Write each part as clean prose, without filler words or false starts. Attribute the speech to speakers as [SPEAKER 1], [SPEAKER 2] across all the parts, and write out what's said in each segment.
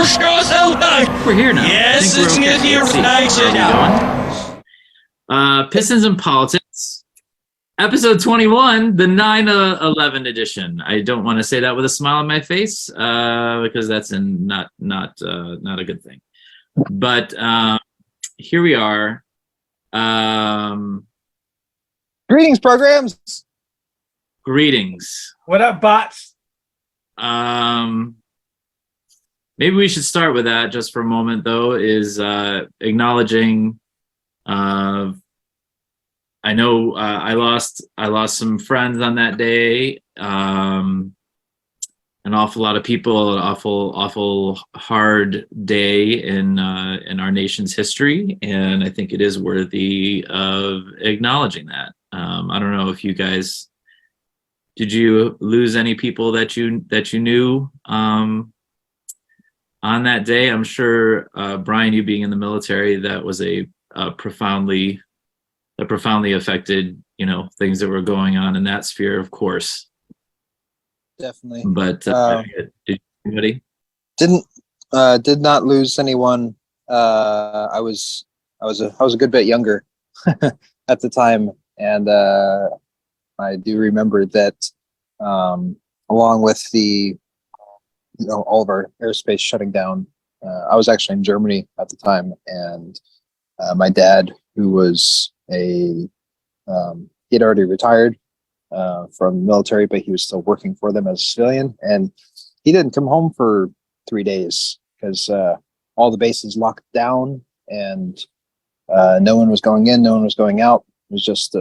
[SPEAKER 1] We're here now.
[SPEAKER 2] Yes, it's
[SPEAKER 1] okay.
[SPEAKER 2] here tonight.
[SPEAKER 1] Pistons and Politics, episode 21, the 9/11 edition. I don't want to say that with a smile on my face because that's not a good thing. But here we are.
[SPEAKER 3] Greetings, programs.
[SPEAKER 1] Greetings.
[SPEAKER 2] What up, bots?
[SPEAKER 1] Maybe we should start with that just for a moment, though, is acknowledging I know I lost some friends on that day. An awful lot of people, an awful hard day in our nation's history, and I think it is worthy of acknowledging that. I don't know if you guys, did you lose any people that you knew on that day? I'm sure, Brian, you being in the military, that was a profoundly affected, things that were going on in that sphere, of course.
[SPEAKER 3] Definitely.
[SPEAKER 1] But did anybody?
[SPEAKER 3] Did not lose anyone. I was a good bit younger at the time, and I do remember that along with the all of our airspace shutting down, I was actually in Germany at the time, and my dad, who was he had already retired from the military, but he was still working for them as a civilian, and he didn't come home for 3 days because all the bases locked down, and no one was going in, no one was going out. It was just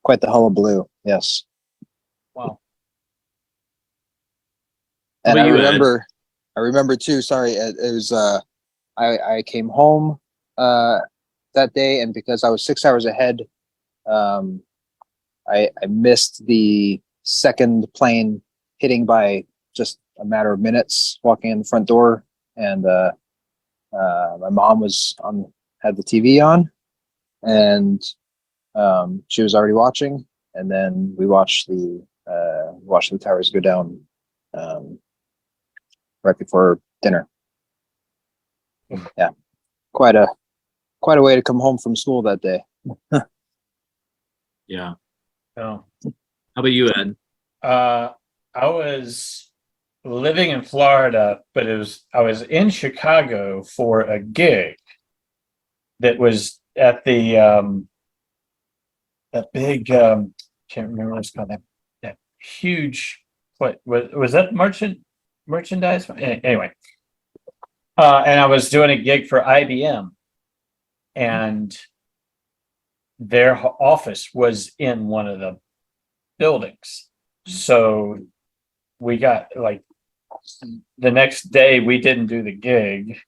[SPEAKER 3] quite the hullabaloo. Yes.
[SPEAKER 2] Wow.
[SPEAKER 3] And I remember too. Sorry, it was. I came home that day, and because I was 6 hours ahead, I missed the second plane hitting by just a matter of minutes. Walking in the front door, and my mom had the TV on, and she was already watching, and then we watched the towers go down right before dinner. Yeah, quite a way to come home from school that day.
[SPEAKER 1] Yeah.
[SPEAKER 2] Oh.
[SPEAKER 1] How about you, Ed?
[SPEAKER 2] I was living in Florida, but I was in Chicago for a gig that was at the that big can't remember what it's called, that huge, what was that merchandise? Anyway, and I was doing a gig for IBM, and their office was in one of the buildings. So we got, like, the next day we didn't do the gig,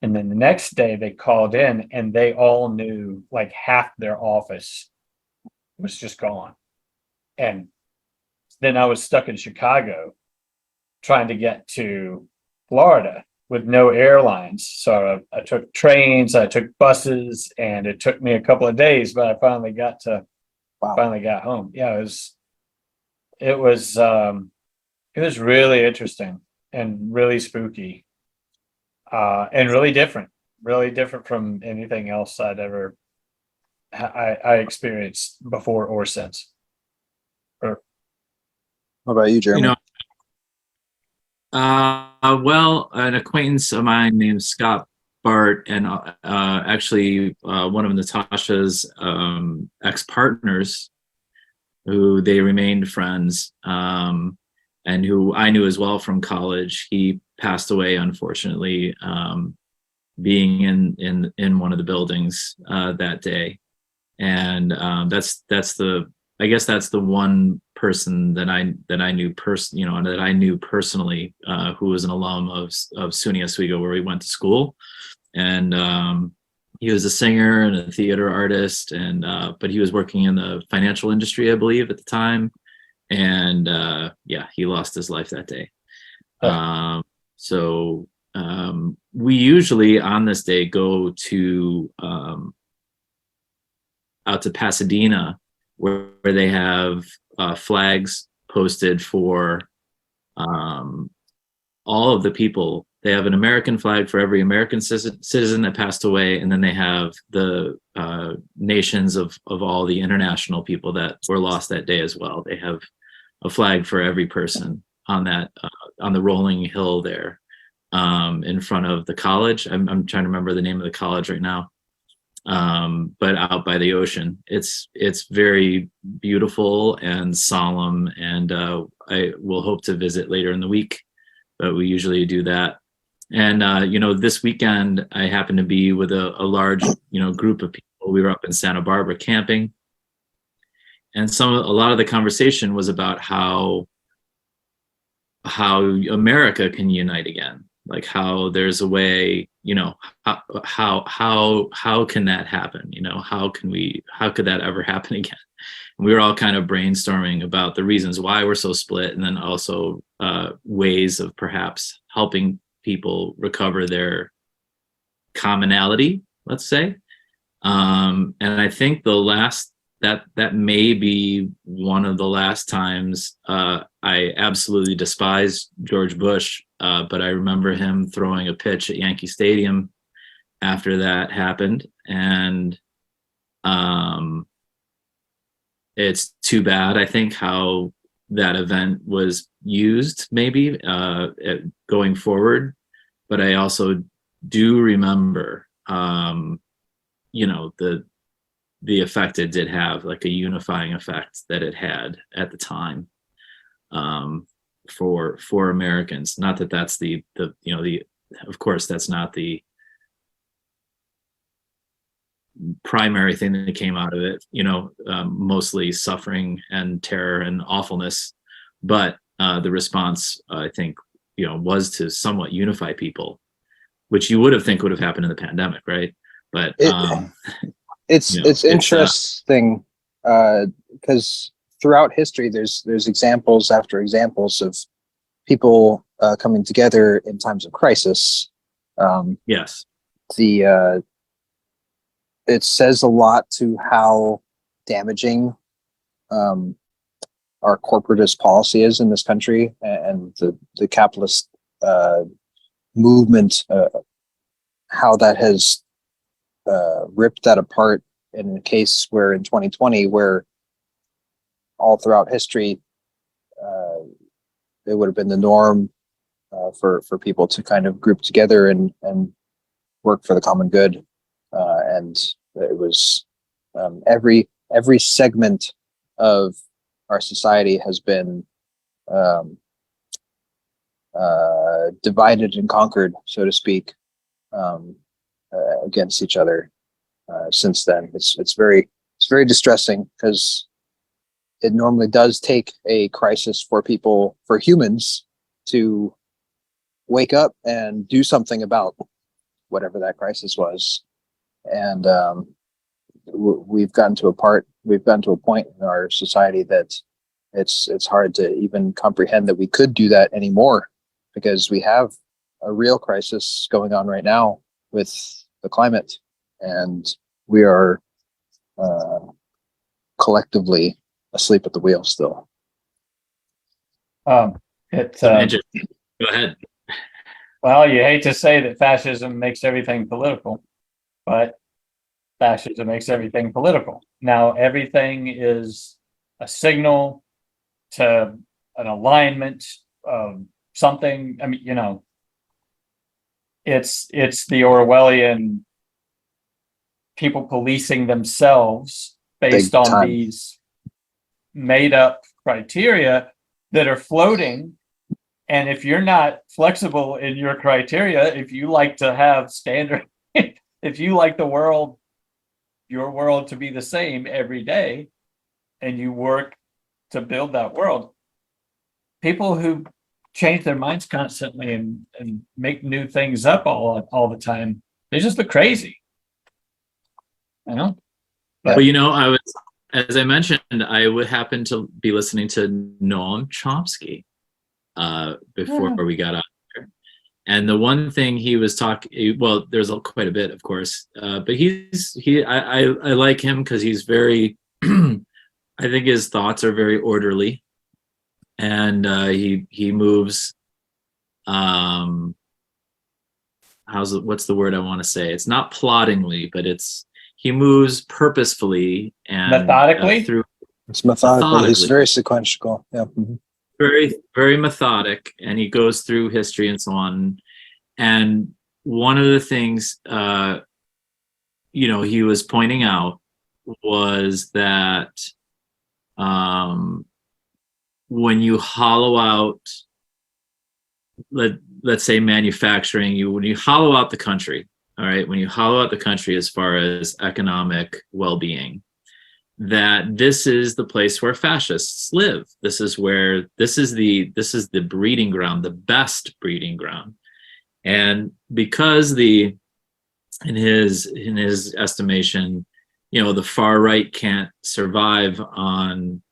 [SPEAKER 2] and then the next day they called in and they all knew, like, half their office was just gone. And then I was stuck in Chicago trying to get to Florida with no airlines. So I took trains, I took buses, and it took me a couple of days, but I finally got home. Yeah, it was really interesting and really spooky, and really different from anything else I'd ever I experienced before or since.
[SPEAKER 3] What about you, Jeremy?
[SPEAKER 1] Well, an acquaintance of mine named Scott Bart, and actually one of Natasha's ex-partners, who they remained friends, and who I knew as well from college. He passed away, unfortunately, being in one of the buildings that day. And that's the one person that I knew personally, who was an alum of SUNY Oswego, where we went to school. And he was a singer and a theater artist, and but he was working in the financial industry, I believe, at the time. And he lost his life that day. So we usually on this day go to out to Pasadena, where they have flags posted for all of the people they have an American flag for every American citizen that passed away, and then they have the nations of all the international people that were lost that day as well. They have a flag for every person on that on the rolling hill there in front of the college. I'm trying to remember the name of the college right now, but out by the ocean. It's very beautiful and solemn, and I will hope to visit later in the week, but we usually do that. And this weekend I happened to be with a large group of people. We were up in Santa Barbara camping, and a lot of the conversation was about how America can unite again, like how there's a way, how can that happen? How could that ever happen again? And we were all kind of brainstorming about the reasons why we're so split, and then also ways of perhaps helping people recover their commonality, let's say. And I think that may be one of the last times. I absolutely despise George Bush, but I remember him throwing a pitch at Yankee Stadium after that happened. And it's too bad, I think, how that event was used maybe going forward. But I also do remember, the effect it did have, like a unifying effect that it had at the time for Americans. Not that that's the of course that's not the primary thing that came out of it, mostly suffering and terror and awfulness, but the response, I think, was to somewhat unify people, which you would have think would have happened in the pandemic, right? But
[SPEAKER 3] it's interesting because throughout history there's examples after examples of people coming together in times of crisis.
[SPEAKER 1] Yes.
[SPEAKER 3] It says a lot to how damaging our corporatist policy is in this country, and the capitalist movement, how that has ripped that apart in a case where in 2020, where all throughout history, it would have been the norm for people to kind of group together and work for the common good. And it was every segment of our society has been divided and conquered, so to speak, against each other since then. It's very distressing, because it normally does take a crisis for humans to wake up and do something about whatever that crisis was. And we've gotten to a point in our society that it's hard to even comprehend that we could do that anymore, because we have a real crisis going on right now with the climate, and we are collectively asleep at the wheel still.
[SPEAKER 1] Go ahead.
[SPEAKER 2] Well, you hate to say that fascism makes everything political, but fascism makes everything political. Now, everything is a signal to an alignment of something. I mean, it's the Orwellian people policing themselves based on these made up criteria that are floating. And if you're not flexible in your criteria, if you like to have standard, if you like your world to be the same every day, and you work to build that world, people who change their minds constantly and make new things up all the time, they just look crazy.
[SPEAKER 1] But I was, as I mentioned, I would happen to be listening to Noam Chomsky before we got out there. And the one thing he was talking, well, there's quite a bit, of course, but I like him because he's very, I think his thoughts are very orderly, and he moves what's the word I want to say? It's not ploddingly, but he moves purposefully and
[SPEAKER 2] Methodically?
[SPEAKER 1] through
[SPEAKER 3] It's methodical. He's
[SPEAKER 1] methodically,
[SPEAKER 3] very sequential. Yeah. Mhm.
[SPEAKER 1] very, very methodic, and he goes through history and so on. And one of the things, he was pointing out was that when you hollow out, let's say manufacturing, when you hollow out the country, all right, when you hollow out the country as far as economic well-being, that this is the place where fascists live. This is the breeding ground, the best breeding ground. And because in his estimation, the far right can't survive on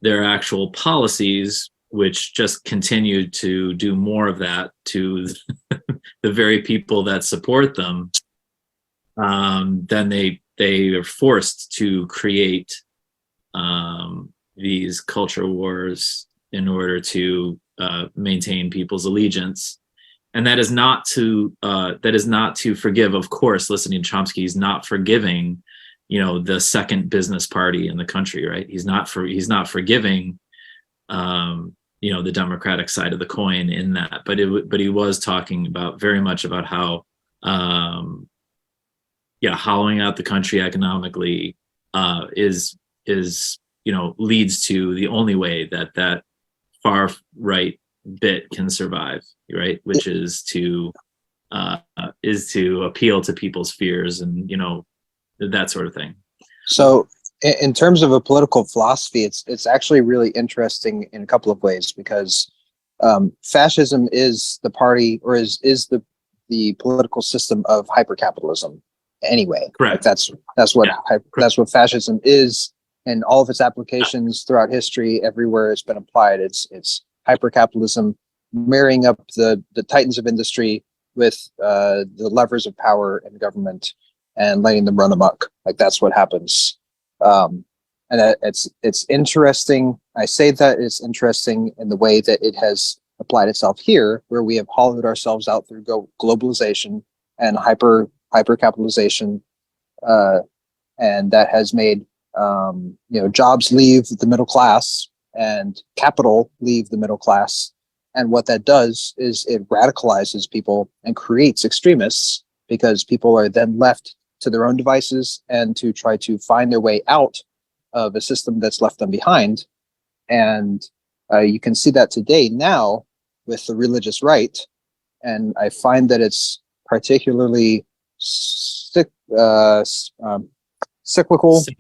[SPEAKER 1] their actual policies, which just continue to do more of that to the very people that support them, then they are forced to create these culture wars in order to maintain people's allegiance. And that is not to forgive. Of course, listening to Chomsky, he's not forgiving, the second business party in the country, right? He's not forgiving, the Democratic side of the coin in that. But he was talking very much about how, hollowing out the country economically is leads to the only way that far right bit can survive, right? Which is to appeal to people's fears and that sort of thing.
[SPEAKER 3] So in terms of a political philosophy, it's actually really interesting in a couple of ways, because fascism is the party, or is the political system of hypercapitalism anyway.
[SPEAKER 1] Correct.
[SPEAKER 3] Like that's what fascism is, and all of its applications throughout history, everywhere it's been applied. It's hypercapitalism marrying up the titans of industry with the levers of power in government and letting them run amok. Like that's what happens. And it's interesting. I say that it's interesting in the way that it has applied itself here, where we have hollowed ourselves out through globalization and hypercapitalization, and that has made jobs leave the middle class and capital leave the middle class. And what that does is it radicalizes people and creates extremists, because people are then left to their own devices and to try to find their way out of a system that's left them behind. And you can see that today now with the religious right. And I find that it's particularly cyclical,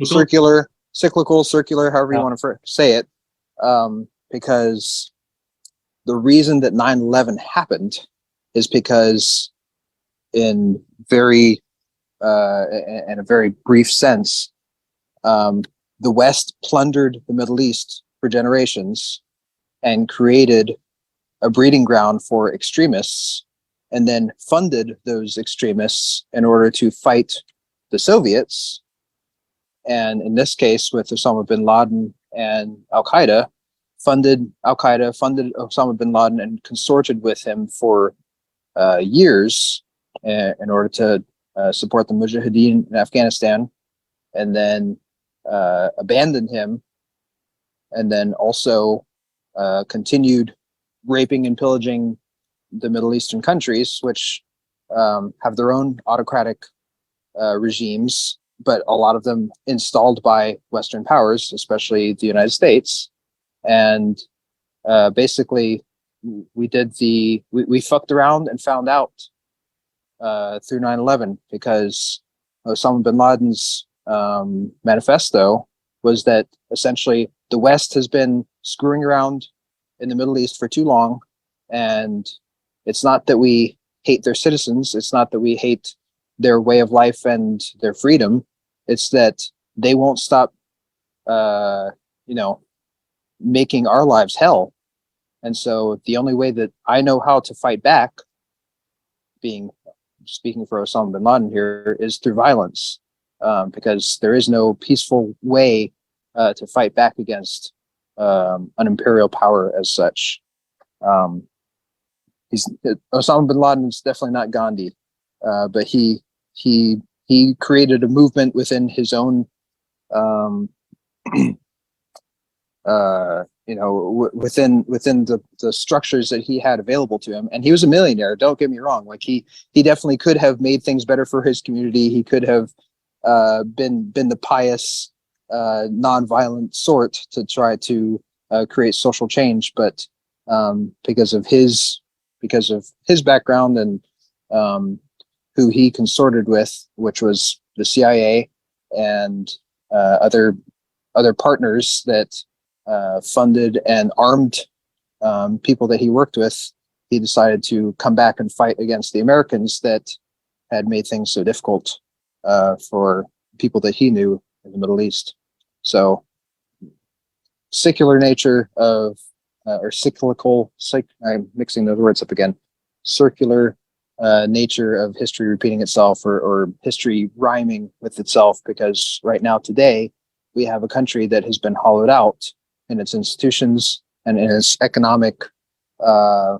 [SPEAKER 3] circular, however you want to say it, because the reason that 9/11 happened is because in a very brief sense, the West plundered the Middle East for generations and created a breeding ground for extremists, and then funded those extremists in order to fight the Soviets. And in this case, with Osama bin Laden and Al-Qaeda, funded Osama bin Laden and consorted with him for years in order to support the Mujahideen in Afghanistan, and then abandoned him, and then also continued raping and pillaging the Middle Eastern countries, which have their own autocratic regimes, but a lot of them installed by Western powers, especially the United States. And basically, we fucked around and found out through 9/11, because Osama bin Laden's manifesto was that essentially the West has been screwing around in the Middle East for too long, and it's not that we hate their citizens, it's not that we hate their way of life and their freedom, it's that they won't stop making our lives hell. And so the only way that I know how to fight back, speaking for Osama bin Laden here, is through violence, because there is no peaceful way to fight back against an imperial power as such. Osama bin Laden is definitely not Gandhi. but he created a movement within his own, um, within the structures that he had available to him. And he was a millionaire. Don't get me wrong. Like he definitely could have made things better for his community. He could have been the pious, nonviolent sort to try to create social change. But because of his background and who he consorted with, which was the CIA and other partners that funded and armed people that he worked with, he decided to come back and fight against the Americans that had made things so difficult for people that he knew in the Middle East. So, secular nature of, or cyclical, I'm mixing those words up again, circular nature of history repeating itself, or history rhyming with itself, because right now, today, we have a country that has been hollowed out in its institutions and in its economic, what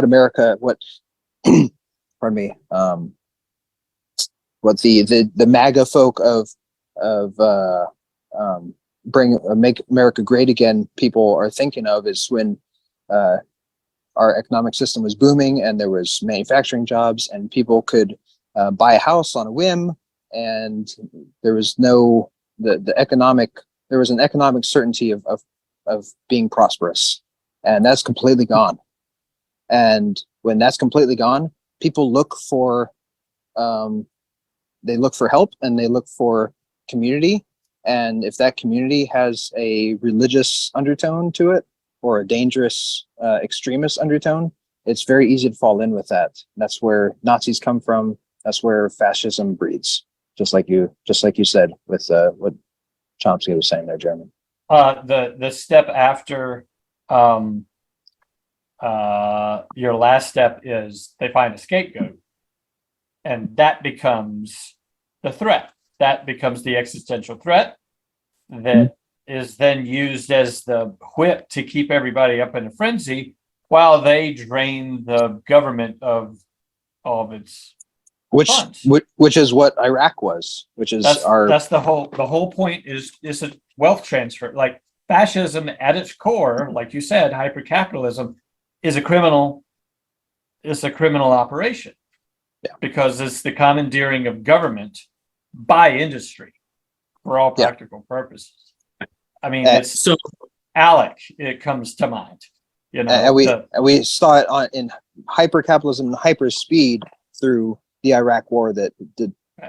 [SPEAKER 3] America, pardon me, what the MAGA folk of make America great again people are thinking of, is when our economic system was booming and there was manufacturing jobs and people could buy a house on a whim, and there was there was an economic certainty of being prosperous, and that's completely gone. And when that's completely gone, people look for help, and they look for community. And if that community has a religious undertone to it, or a dangerous extremist undertone, it's very easy to fall in with that. That's where Nazis come from. That's where fascism breeds. Just like you said with what Chomsky was saying there, Jeremy.
[SPEAKER 2] The step after your last step is they find a scapegoat, and that becomes the threat. That becomes the existential threat that is then used as the whip to keep everybody up in a frenzy while they drain the government of all of its funds.
[SPEAKER 3] Which is what Iraq was, which is
[SPEAKER 2] that's the whole point is a wealth transfer. Like fascism at its core, like you said, hypercapitalism is a criminal operation.
[SPEAKER 3] Yeah.
[SPEAKER 2] Because it's the commandeering of government by industry for all practical purposes. I mean, it's so ALEC, it comes to mind.
[SPEAKER 3] And we saw it in hypercapitalism and hyper speed through the Iraq war that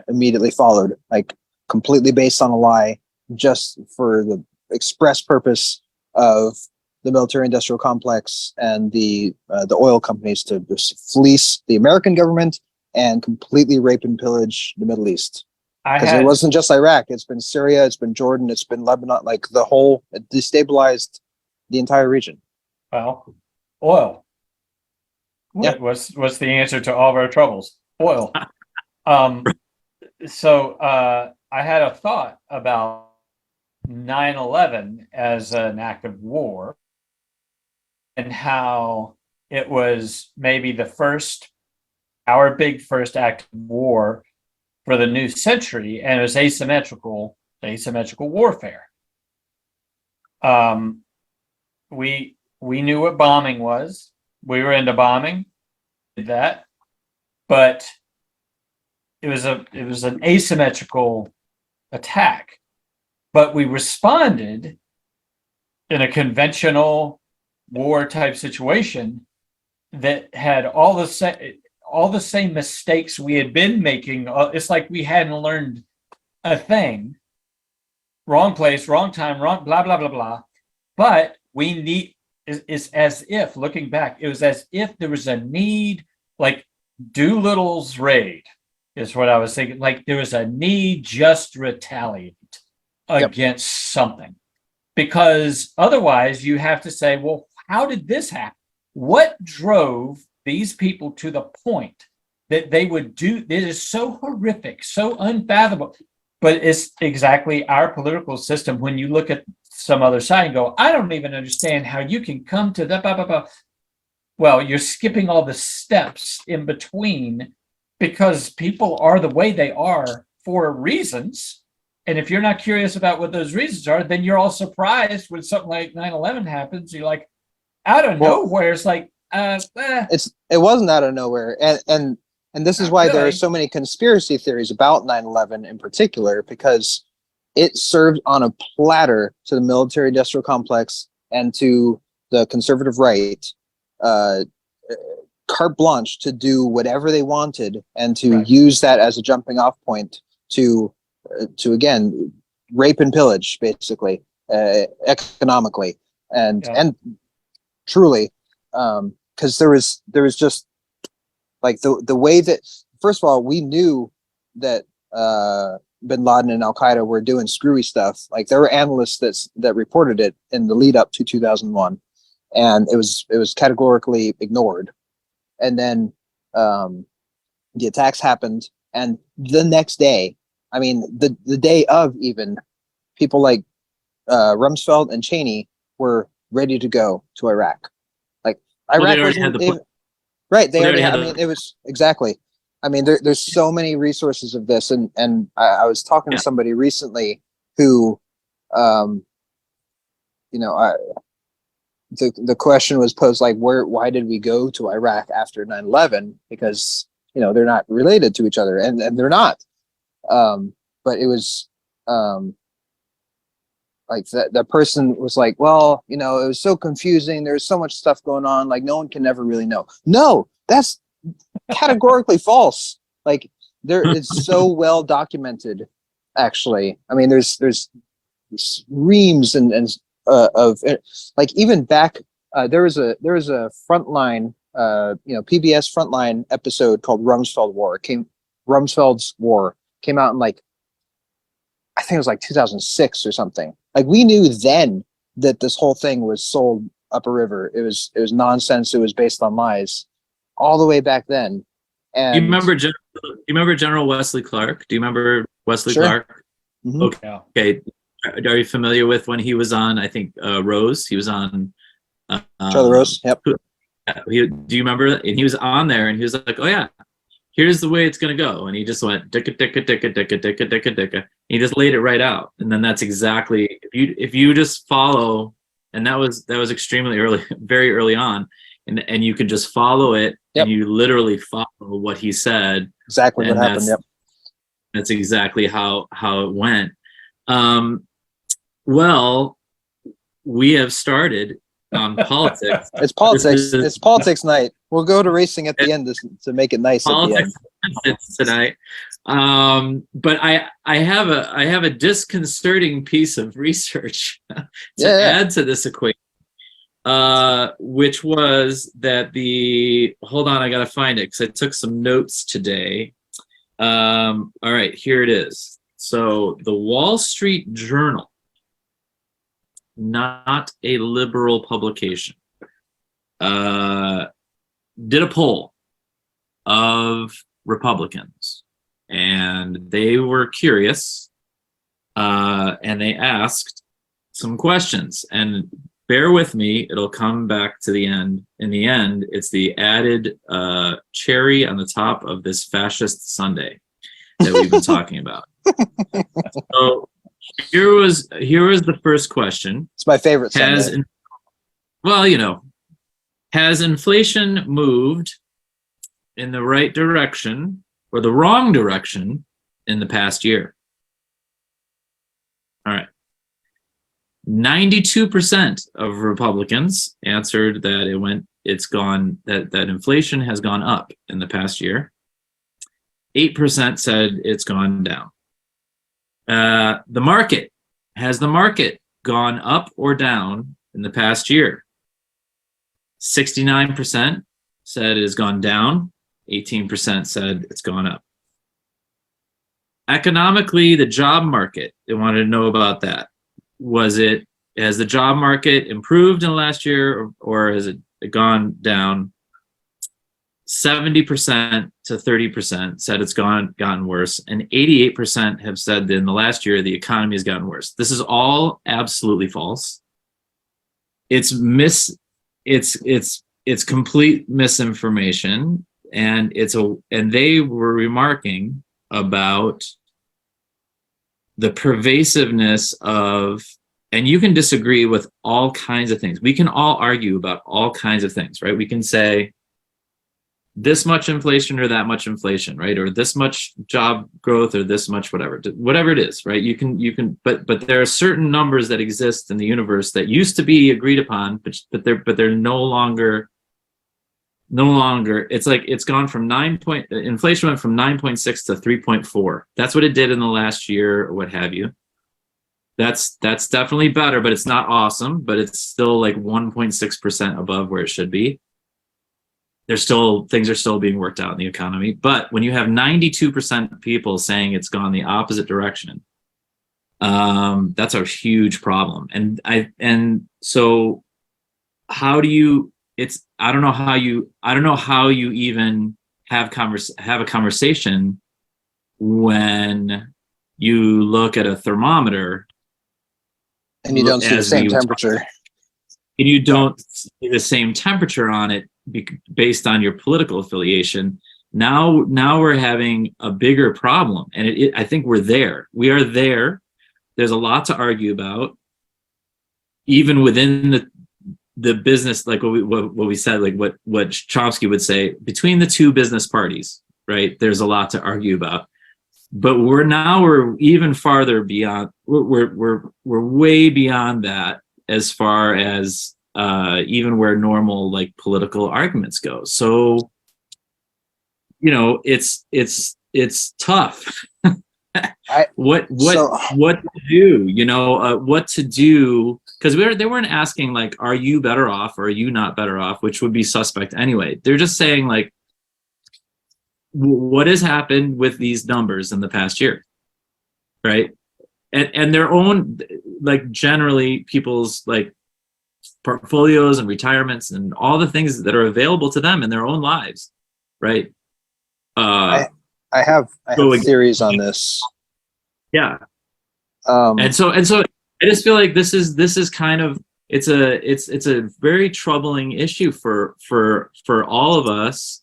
[SPEAKER 3] immediately followed, like completely based on a lie, just for the express purpose of the military industrial complex and the oil companies to just fleece the American government and completely rape and pillage the Middle East. Because it wasn't just Iraq; it's been Syria, it's been Jordan, it's been Lebanon. Like it destabilized the entire region.
[SPEAKER 2] Well, oil. What's the answer to all of our troubles? Oil. So I had a thought about 9/11 as an act of war, and how it was maybe our big first act of war for the new century, and it was asymmetrical warfare. We knew what bombing was. We were into bombing, did that, but it was an asymmetrical attack. But we responded in a conventional war type situation that had all the same mistakes we had been making. It's like we hadn't learned a thing. Wrong place, wrong time, wrong blah blah blah blah. But it's as if, looking back, it was as if there was a need, like Doolittle's raid is what I was thinking. Like there was a need just to retaliate against something, because otherwise you have to say, well, how did this happen? What drove these people to the point that they would do? It is so horrific, so unfathomable. But it's exactly our political system. When you look at some other side and go, I don't even understand how you can come to that, blah, blah, blah. well, you're skipping all the steps in between because people are the way they are for reasons. And if you're not curious about what those reasons are, then you're all surprised when something like 9/11 happens. You're like, out of nowhere, it's like,
[SPEAKER 3] it wasn't out of nowhere. And this is
[SPEAKER 2] Not
[SPEAKER 3] why there are
[SPEAKER 2] really.
[SPEAKER 3] so many conspiracy theories about 9/11 in particular, because it served on a platter to the military industrial complex and to the conservative right, carte blanche to do whatever they wanted and to
[SPEAKER 2] Right.
[SPEAKER 3] use that as a jumping off point to again rape and pillage, basically, economically and
[SPEAKER 2] Yeah.
[SPEAKER 3] and truly, because there was just like the way that, first of all, we knew that bin Laden and Al Qaeda were doing screwy stuff. Like, there were analysts that reported it in the lead up to 2001, and it was categorically ignored. And then the attacks happened, and the next day, I mean, the day of, even, people like Rumsfeld and Cheney were ready to go to Iraq. Like,
[SPEAKER 1] Well,
[SPEAKER 3] Iraq
[SPEAKER 1] they already
[SPEAKER 3] wasn't
[SPEAKER 1] had the
[SPEAKER 3] even, right. They
[SPEAKER 1] well,
[SPEAKER 3] already
[SPEAKER 1] they
[SPEAKER 3] had. I
[SPEAKER 1] already had
[SPEAKER 3] mean, it was exactly. I mean, there's so many resources of this, and I was talking
[SPEAKER 1] Yeah.
[SPEAKER 3] to somebody recently who, you know, the question was posed, like, why did we go to Iraq after 9/11? Because, they're not related to each other, and they're not. But it was like that person was like, well, it was so confusing. There's so much stuff going on. Like, no one can ever really know. No, that's categorically false. Like, it's so well documented, actually. I mean, there's reams and of, like, even back, there was a Frontline, PBS Frontline episode called Rumsfeld's War came out in, like, I think it was like 2006 or something. Like, we knew then that this whole thing was sold up a river. It was nonsense. It was based on lies, all the way back then. And
[SPEAKER 1] You remember General Wesley Clark? Do you remember Wesley
[SPEAKER 3] Sure.
[SPEAKER 1] Clark?
[SPEAKER 3] Mhm.
[SPEAKER 1] Okay.
[SPEAKER 2] Yeah.
[SPEAKER 1] Okay. Are you familiar with when he was on, I think, Rose? He was on
[SPEAKER 3] Charlie Rose. Yep.
[SPEAKER 1] do you remember that? And he was on there and he was like, oh yeah, here's the way it's going to go. And he just went dicka dicka dicka dicka dicka dicka dicka. He just laid it right out. And then that's exactly, if you just follow, and that was extremely early, very early on, and you could just follow it.
[SPEAKER 3] Yep.
[SPEAKER 1] And you literally follow what he said.
[SPEAKER 3] Exactly what
[SPEAKER 1] And
[SPEAKER 3] happened. Yep.
[SPEAKER 1] That's exactly how it went. Well, we have started on politics.
[SPEAKER 3] It's politics.
[SPEAKER 1] This is-
[SPEAKER 3] It's politics night. We'll go to racing at the end to make it nice at the
[SPEAKER 1] Politics
[SPEAKER 3] end.
[SPEAKER 1] tonight. But I have a disconcerting piece of research to add to this equation, which was that hold on, I gotta find it because I took some notes today. All right, here it is. So the Wall Street Journal, not a liberal publication, did a poll of Republicans, and they were curious, and they asked some questions. And bear with me, it'll come back to the end. In the end, it's the added cherry on the top of this fascist sundae that we've been talking about. So here was the first question.
[SPEAKER 3] It's my favorite Sunday.
[SPEAKER 1] Has inflation moved in the right direction or the wrong direction in the past year? All right. 92% of Republicans answered that that inflation has gone up in the past year. 8% said it's gone down. Has the market gone up or down in the past year? 69% said it has gone down. 18% said it's gone up. Economically, the job market, they wanted to know about that. Has the job market improved in the last year, or has it gone down? 70% to 30% said it's gotten worse, and 88% have said that in the last year the economy has gotten worse. This is all absolutely false. It's it's complete misinformation, and and they were remarking about the pervasiveness of, and you can disagree with all kinds of things. We can all argue about all kinds of things, right? We can say this much inflation or that much inflation, right? Or this much job growth or this much whatever it is, right? You can, but there are certain numbers that exist in the universe that used to be agreed upon, but they're no longer. It's like it's gone from inflation went from 9.6 to 3.4. That's what it did in the last year or what have you. That's definitely better, but it's not awesome, but it's still like 1.6% above where it should be. Things are still being worked out in the economy. But when you have 92% of people saying it's gone the opposite direction, that's a huge problem. And so how do you, I don't know how you even have a conversation when you look at a thermometer
[SPEAKER 3] And you don't see the same temperature.
[SPEAKER 1] And you don't see the same temperature on it based on your political affiliation. Now we're having a bigger problem, and I think we're there. We are there. There's a lot to argue about, even within the business, like what we said, like what Chomsky would say, between the two business parties, right? There's a lot to argue about. But we're even farther beyond. We're way beyond that as far as even where normal like political arguments go. So, it's tough. What to do? What to do? Because they weren't asking like, are you better off or are you not better off, which would be suspect anyway. They're just saying like, what has happened with these numbers in the past year, right? And their own, like, generally people's like portfolios and retirements and all the things that are available to them in their own lives, right?
[SPEAKER 3] I have theories on this.
[SPEAKER 1] Yeah. And so I just feel like this is kind of, it's a very troubling issue for all of us,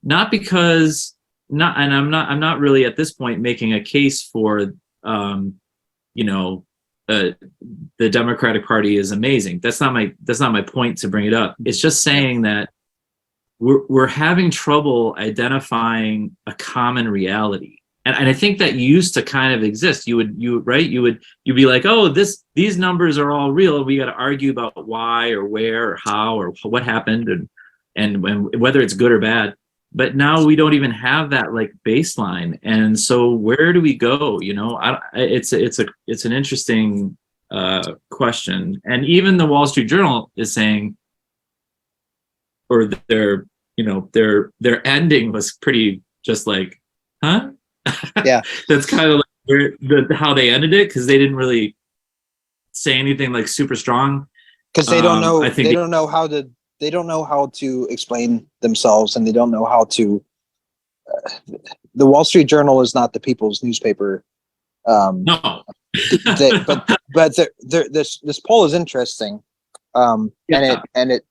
[SPEAKER 1] not because I'm not really at this point making a case for the Democratic Party is amazing. That's not my point to bring it up. It's just saying that we're having trouble identifying a common reality. And I think that used to kind of exist. You'd be like, oh, these numbers are all real. We got to argue about why or where or how or what happened and whether it's good or bad. But now we don't even have that like baseline. And so where do we go? It's an interesting question. And even the Wall Street Journal is saying, or their ending was pretty just like, huh?
[SPEAKER 3] Yeah.
[SPEAKER 1] That's kind of like how they ended it, because they didn't really say anything like super strong.
[SPEAKER 3] Because they don't know. They don't know how to explain themselves, and they don't know how to. The Wall Street Journal is not the people's newspaper.
[SPEAKER 1] No.
[SPEAKER 3] But this poll is interesting,
[SPEAKER 1] Yeah.
[SPEAKER 3] and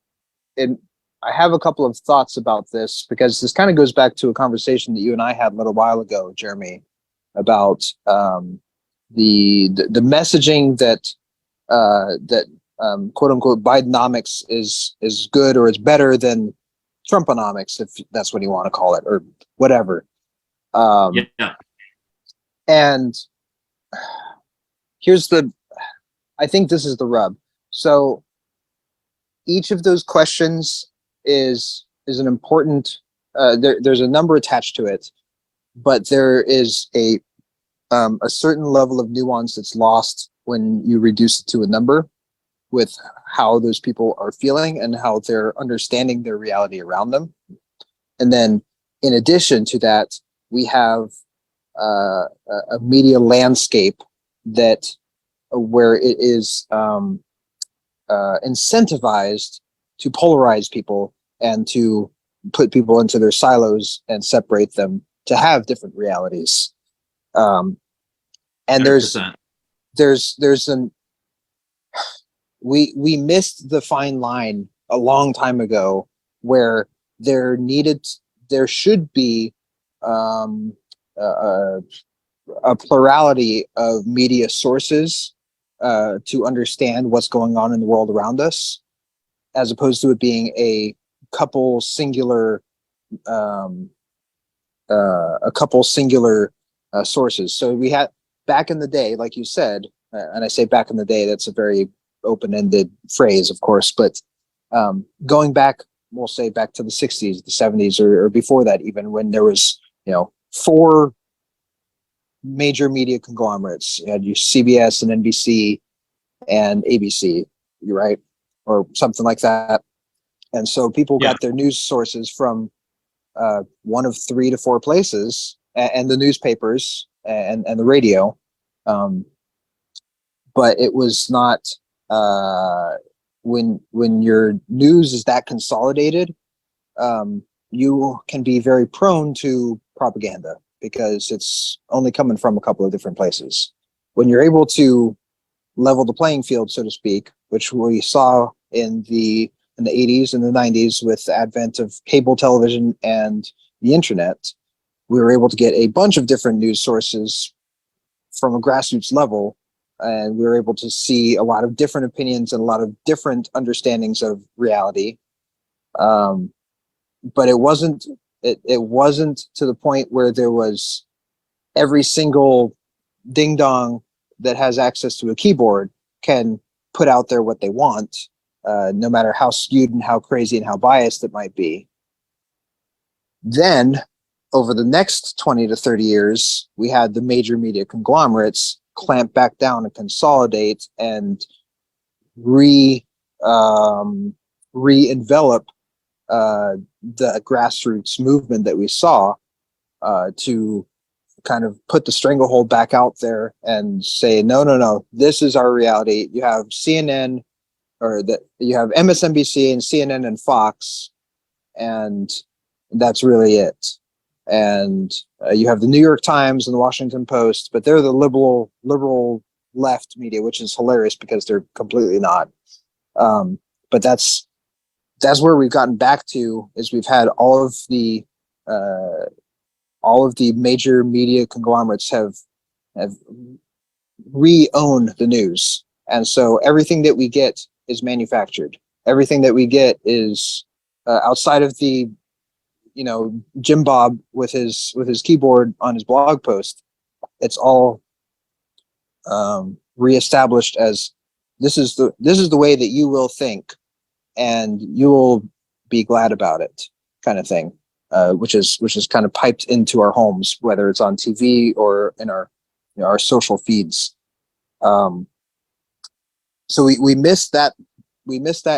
[SPEAKER 3] I have a couple of thoughts about this, because this kind of goes back to a conversation that you and I had a little while ago, Jeremy, about the messaging that quote unquote Bidenomics is good or is better than Trumponomics, if that's what you want to call it, or whatever.
[SPEAKER 1] Yeah.
[SPEAKER 3] And I think this is the rub. So each of those questions is an important, there's a number attached to it, but there is a certain level of nuance that's lost when you reduce it to a number, with how those people are feeling and how they're understanding their reality around them. And then in addition to that, we have a media landscape where it is incentivized to polarize people and to put people into their silos and separate them to have different realities. And
[SPEAKER 1] 100%.
[SPEAKER 3] we missed the fine line a long time ago, where there should be um, a, a plurality of media sources to understand what's going on in the world around us, as opposed to it being couple singular um, a couple singular sources. So we had back in the day, like you said, and I say back in the day, that's a very open-ended phrase, of course, but going back, we'll say back to the 60s, the 70s, or before that, even when there was, 4 major media conglomerates. You had your CBS and NBC and ABC, you're right, or something like that. And so people got their news sources from one of 3 to 4 places, and the newspapers and the radio. But it was not when your news is that consolidated, you can be very prone to propaganda because it's only coming from a couple of different places. When you're able to level the playing field, so to speak, which we saw in the 80s and the 90s with the advent of cable television and the internet, we were able to get a bunch of different news sources from a grassroots level, and we were able to see a lot of different opinions and a lot of different understandings of reality. But it wasn't to the point where there was every single ding dong that has access to a keyboard can put out there what they want, no matter how skewed and how crazy and how biased it might be. Then, over the next 20 to 30 years, we had the major media conglomerates clamp back down and consolidate and re-envelop the grassroots movement that we saw, to kind of put the stranglehold back out there and say, no, this is our reality. You have CNN, you have MSNBC and CNN and Fox, and that's really it. And you have the New York Times and the Washington Post, but they're the liberal left media, which is hilarious because they're completely not. But that's where we've gotten back to, is we've had all of the major media conglomerates have re-owned the news, and so everything that we get is manufactured. Everything that we get is outside of the Jim Bob with his keyboard on his blog post. It's all reestablished as this is the way that you will think, and you will be glad about it, kind of thing, which is kind of piped into our homes, whether it's on TV or in our our social feeds. So we missed that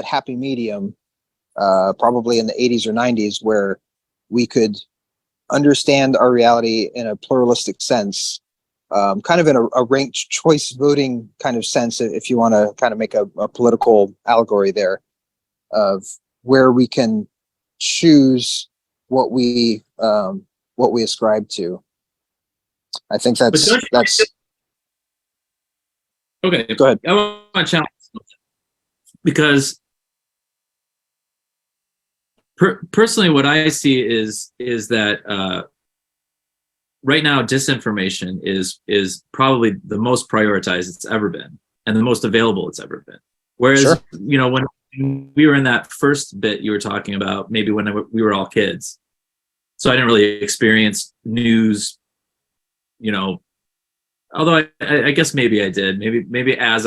[SPEAKER 3] happy medium, probably in the 80s or 90s, where we could understand our reality in a pluralistic sense, kind of in a ranked choice voting kind of sense, if you want to kind of make a political allegory there, of where we can choose what we ascribe to. I think that's
[SPEAKER 1] okay.
[SPEAKER 3] Go ahead.
[SPEAKER 1] I want to challenge because personally, what I see is that right now disinformation is probably the most prioritized it's ever been, and the most available it's ever been. Whereas
[SPEAKER 3] Sure.
[SPEAKER 1] When we were in that first bit you were talking about, maybe when we were all kids, so I didn't really experience news. Although I guess maybe I did. Maybe as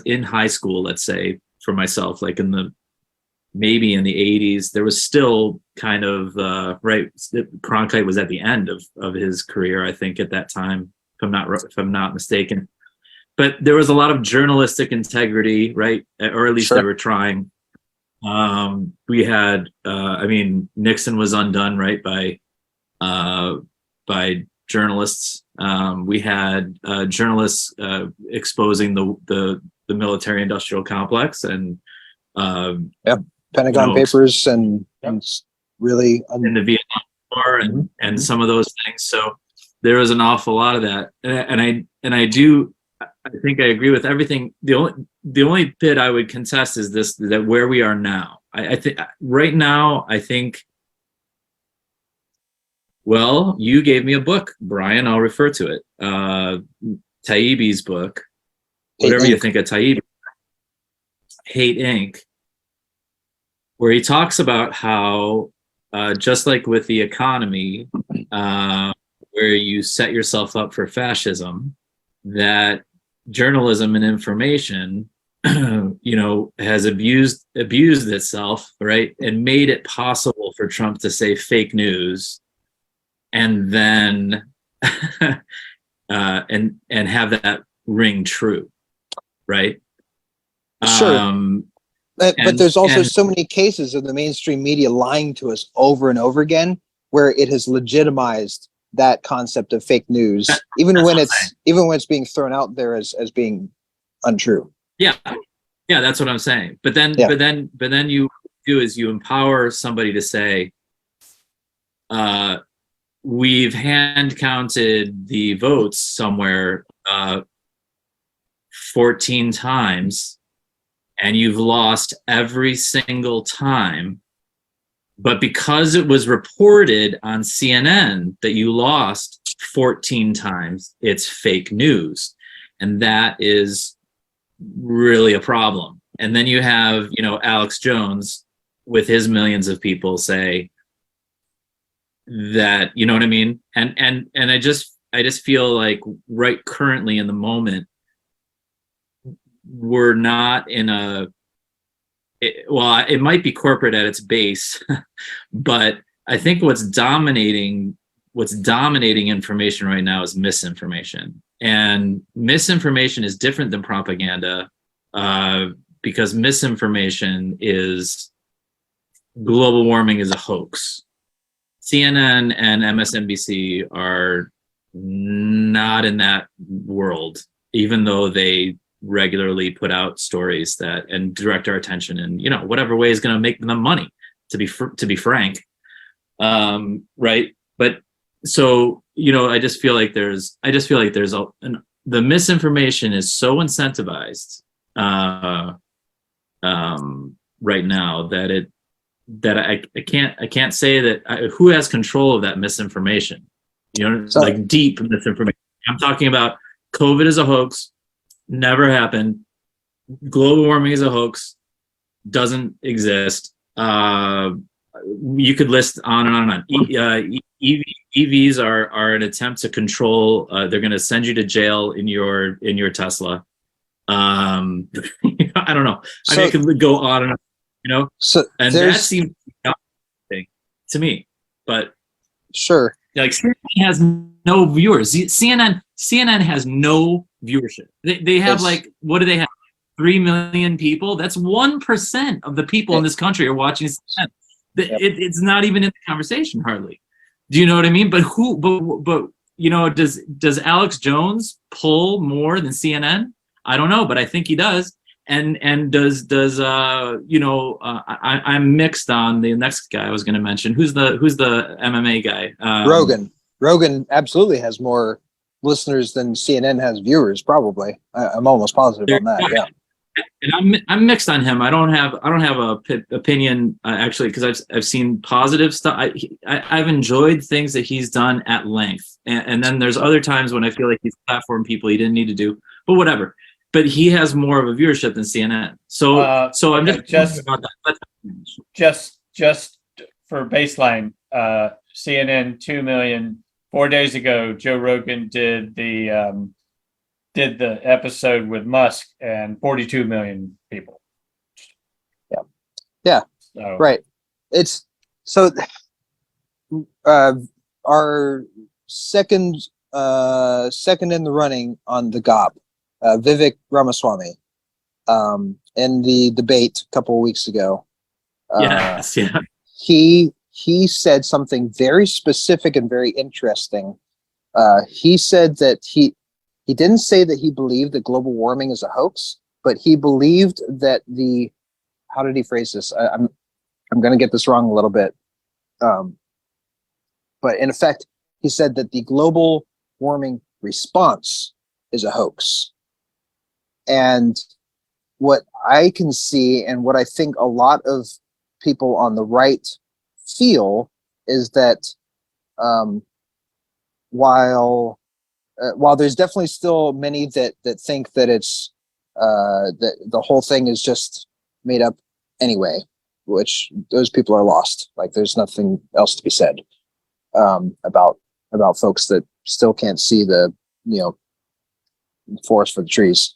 [SPEAKER 1] in high school, let's say, for myself, like maybe in the 80s, there was still kind of right. Cronkite was at the end of his career, I think, at that time, if I'm not mistaken. But there was a lot of journalistic integrity, right? Or at least
[SPEAKER 3] Sure.
[SPEAKER 1] they were trying. We had, Nixon was undone, right, by journalists. We had journalists exposing the military-industrial complex and
[SPEAKER 3] Pentagon Papers and really
[SPEAKER 1] in the Vietnam War and some of those things. So there was an awful lot of that, and I think I agree with everything. The only bit I would contest is that where we are now, I think right now, I think, well, you gave me a book, Brian. I'll refer to it. Taibbi's book, whatever you think of Taibbi, Hate Inc., where he talks about how, just like with the economy, where you set yourself up for fascism, that journalism and information, has abused itself, right, and made it possible for Trump to say fake news, and then and have that ring true, right?
[SPEAKER 3] Sure. But there's also so many cases of the mainstream media lying to us over and over again, where it has legitimized that concept of fake news, even when it's being thrown out there as being untrue.
[SPEAKER 1] Yeah, that's what I'm saying. But then you do is you empower somebody to say, we've hand counted the votes somewhere 14 times, and you've lost every single time. But because it was reported on CNN that you lost 14 times, it's fake news. And that is really a problem. And then you have, Alex Jones with his millions of people say that, you know what I mean? And I just feel like right currently in the moment, we're not in it might be corporate at its base, but I think what's dominating information right now is misinformation. And misinformation is different than propaganda, because misinformation is global warming is a hoax. CNN and MSNBC are not in that world, even though they regularly put out stories that and direct our attention in whatever way is going to make them money, to be frank, right? But so I just feel like there's the misinformation is so incentivized right now that I can't say that who has control of that misinformation, like deep misinformation. I'm talking about COVID is a hoax. Never happened. Global warming is a hoax. Doesn't exist. You could list on and on and on. EVs are an attempt to control. They're going to send you to jail in your Tesla. I don't know. I mean, it could go on and on.
[SPEAKER 3] So
[SPEAKER 1] and that seems to me. But
[SPEAKER 3] sure,
[SPEAKER 1] like CNN has no viewers. CNN has no viewership. They have what do they have? 3 million people. That's 1% of the people in this country are watching CNN. It's not even in the conversation hardly. Do you know what I mean? But does Alex Jones pull more than CNN? I don't know, but I think he does. And does I'm mixed on the next guy I was going to mention. Who's the MMA guy?
[SPEAKER 3] Rogan absolutely has more listeners than CNN has viewers. Probably, I'm almost positive on that. Yeah,
[SPEAKER 1] and I'm mixed on him. I don't have a opinion actually, because I've seen positive stuff. I've enjoyed things that he's done at length, and then there's other times when I feel like he's platformed people he didn't need to do, but whatever. But he has more of a viewership than CNN. So I'm just about that.
[SPEAKER 2] Just for baseline, CNN 2 million. 4 days ago, Joe Rogan did the episode with Musk, and 42 million people.
[SPEAKER 3] Yeah. So. Right. It's so our second in the running on the GOP, Vivek Ramaswamy, in the debate a couple of weeks ago.
[SPEAKER 1] Yes. Yeah.
[SPEAKER 3] He said something very specific and very interesting. He said that he didn't say that he believed that global warming is a hoax, but he believed that how did he phrase this? I'm going to get this wrong a little bit. But in effect, he said that the global warming response is a hoax. And what I can see, and what I think a lot of people on the right feel is that while there's definitely still many that think that it's that the whole thing is just made up anyway, which those people are lost. Like there's nothing else to be said about folks that still can't see the forest for the trees.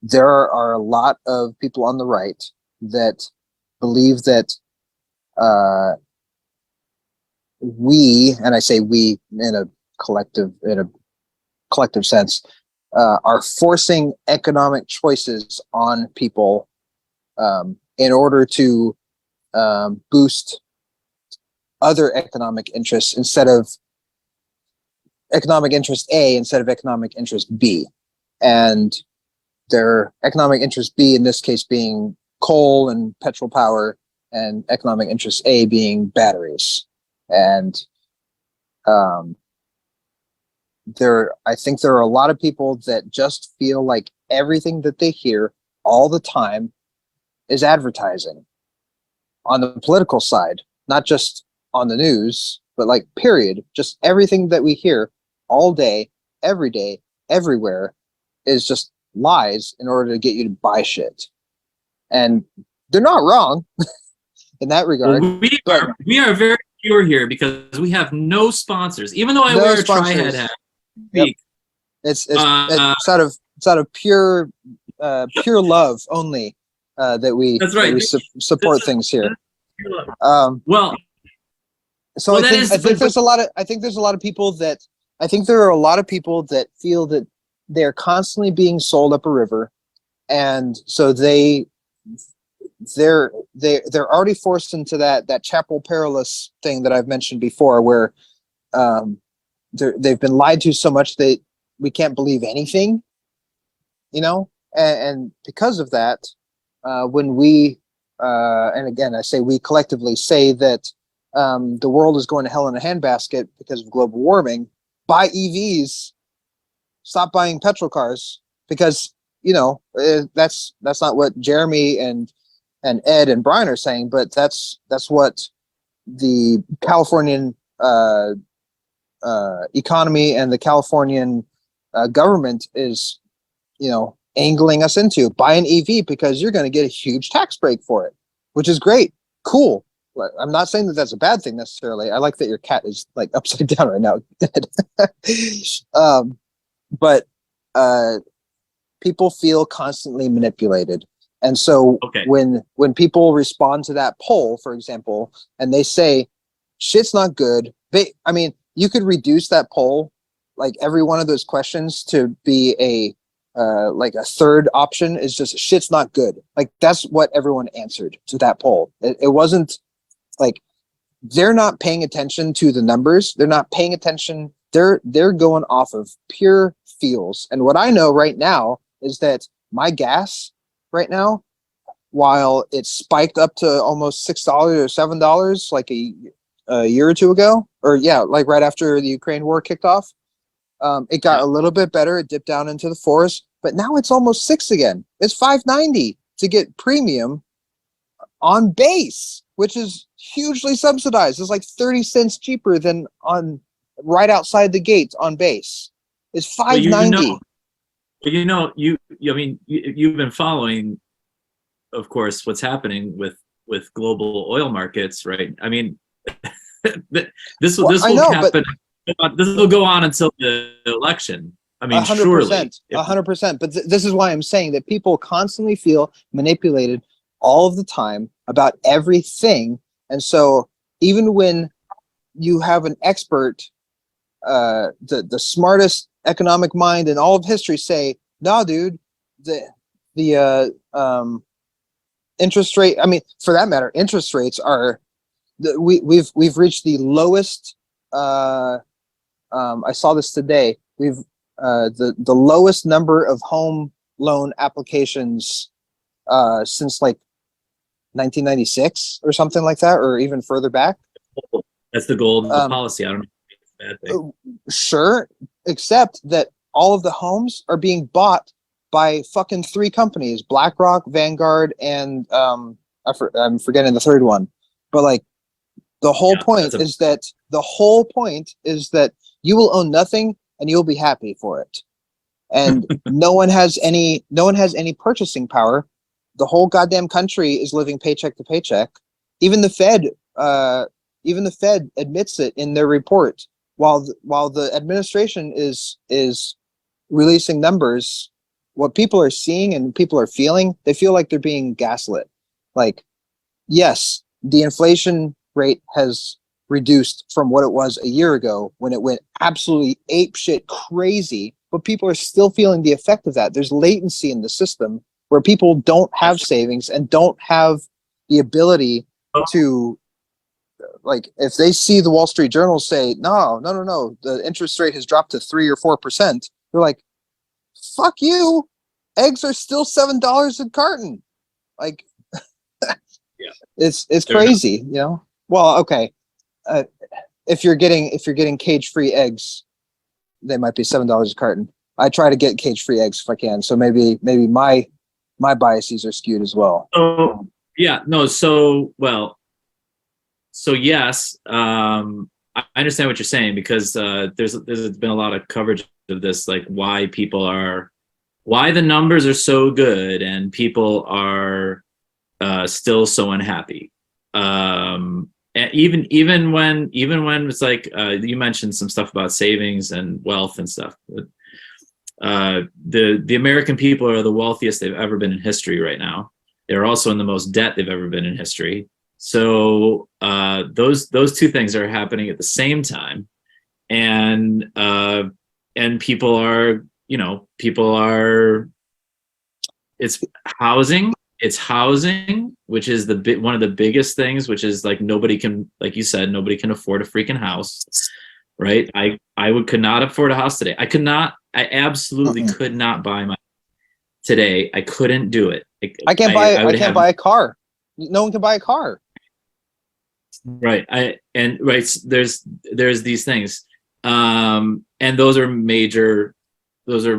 [SPEAKER 3] There are a lot of people on the right that believe that we, and I say we in a collective sense, are forcing economic choices on people in order to boost other economic interests instead of economic interest A instead of economic interest B. And their economic interest B in this case being coal and petrol power, and economic interest A being batteries. And I think there are a lot of people that just feel like everything that they hear all the time is advertising on the political side, not just on the news, but like period, just everything that we hear all day, every day, everywhere is just lies in order to get you to buy shit. And they're not wrong in that regard.
[SPEAKER 1] Well, we are very pure here because we have no sponsors. Even though I wear a tri-head hat.
[SPEAKER 3] Yep. It's out of pure love only that we
[SPEAKER 1] That's right.
[SPEAKER 3] that we support things here.
[SPEAKER 1] Well,
[SPEAKER 3] so I think there's a lot of people that feel that they're constantly being sold up a river, and so they're already forced into that chapel perilous thing that I've mentioned before, where they've been lied to so much that we can't believe anything, and because of that, when we and again I say we collectively say that the world is going to hell in a handbasket because of global warming, buy EVs, stop buying petrol cars, because that's not what Jeremy and Ed and Brian are saying, but that's what the Californian economy and the Californian government is angling us into. Buy an EV because you're going to get a huge tax break for it, which is great. Cool. I'm not saying that that's a bad thing necessarily. I like that your cat is like upside down right now. But people feel constantly manipulated. And so when people respond to that poll, for example, and they say shit's not good, you could reduce that poll, like every one of those questions, to be a third option is just shit's not good. Like that's what everyone answered to that poll. It wasn't like they're not paying attention to the numbers. They're not paying attention. They're going off of pure feels. And what I know right now is that my gas right now, while it spiked up to almost $6 or $7 like a year or two ago, or like right after the Ukraine war kicked off, it got a little bit better. It dipped down into the forest, but now it's almost $6 again. It's $5.90 to get premium on base, which is hugely subsidized. It's like 30 cents cheaper than on right outside the gate on base. It's $5.90.
[SPEAKER 1] You've been following, of course, what's happening with global oil markets, right? I mean, this will happen. This will go on until the election. I mean,
[SPEAKER 3] 100%,
[SPEAKER 1] surely.
[SPEAKER 3] 100%. But this is why I'm saying that people constantly feel manipulated all of the time about everything. And so even when you have an expert, the smartest economic mind in all of history say, no, dude, the interest rate, for that matter, interest rates are, we've reached the lowest, I saw this today, we've the lowest number of home loan applications since like 1996 or something like that, or even further back.
[SPEAKER 1] That's the goal of the policy. I don't know if it's a bad thing.
[SPEAKER 3] Sure, except that all of the homes are being bought by fucking three companies: BlackRock, Vanguard, and I'm forgetting the third one. But like the whole point is that you will own nothing and you'll be happy for it. And no one has any purchasing power. The whole goddamn country is living paycheck to paycheck. Even the Fed admits it in their report. While the administration is releasing numbers, what people are seeing and people are feeling, they feel like they're being gaslit. Like, yes, the inflation rate has reduced from what it was a year ago when it went absolutely apeshit crazy, but people are still feeling the effect of that. There's latency in the system where people don't have savings and don't have the ability to, like, if they see the Wall Street Journal say, no, the interest rate has dropped to 3 or 4%, they're like, fuck you. Eggs are still $7 a carton. Like,
[SPEAKER 1] yeah,
[SPEAKER 3] it's crazy, you know? Well, okay. If you're getting cage-free eggs, they might be $7 a carton. I try to get cage-free eggs if I can, so maybe my biases are skewed as well.
[SPEAKER 1] Oh, yeah, no, so yes, I understand what you're saying, because there's been a lot of coverage of this, like why the numbers are so good and people are still so unhappy. And even when it's like you mentioned some stuff about savings and wealth and stuff. The American people are the wealthiest they've ever been in history right now. They're also in the most debt they've ever been in history. So those two things are happening at the same time, and people are it's housing, which is one of the biggest things, which is like nobody can, like you said, nobody can afford a freaking house, right? I could not afford a house today. I absolutely could not buy my today. I couldn't do it.
[SPEAKER 3] I can't buy a car. No one can buy a car.
[SPEAKER 1] Right. There's these things. And those are major issues.
[SPEAKER 3] Those are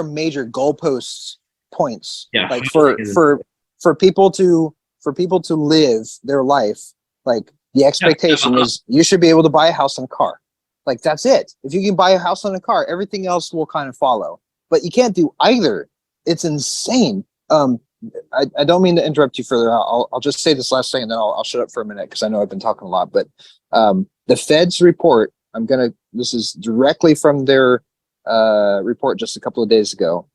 [SPEAKER 3] major goalposts points.
[SPEAKER 1] Yeah.
[SPEAKER 3] Like for people to live their life, like the expectation is you should be able to buy a house and a car. Like that's it. If you can buy a house and a car, everything else will kind of follow. But you can't do either. It's insane. I don't mean to interrupt you further. I'll just say this last thing and then I'll shut up for a minute because I know I've been talking a lot. But the Fed's report, this is directly from their report just a couple of days ago.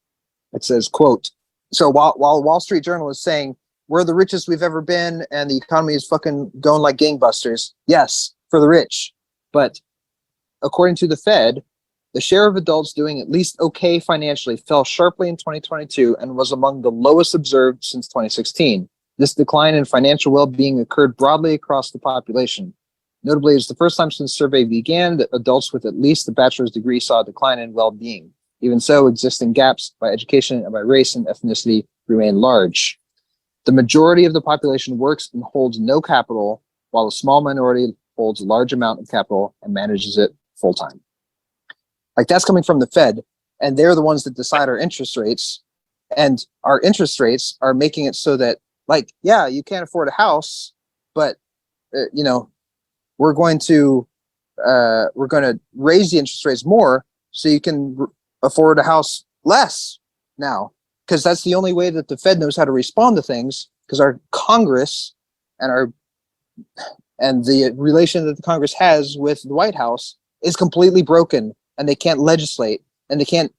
[SPEAKER 3] It says, quote, so while Wall Street Journal is saying we're the richest we've ever been and the economy is fucking going like gangbusters, yes, for the rich. But according to the Fed, the share of adults doing at least okay financially fell sharply in 2022 and was among the lowest observed since 2016. This decline in financial well-being occurred broadly across the population. Notably, it's the first time since survey began that adults with at least a bachelor's degree saw a decline in well-being. Even so, existing gaps by education and by race and ethnicity remain large. The majority of the population works and holds no capital, while a small minority holds a large amount of capital and manages it full-time. Like that's coming from the Fed, and they're the ones that decide our interest rates, and our interest rates are making it so that, like, yeah, you can't afford a house, but we're going to raise the interest rates more so you can afford a house less now, because that's the only way that the Fed knows how to respond to things, because our Congress and the relation that the Congress has with the White House is completely broken, and they can't legislate, and they can't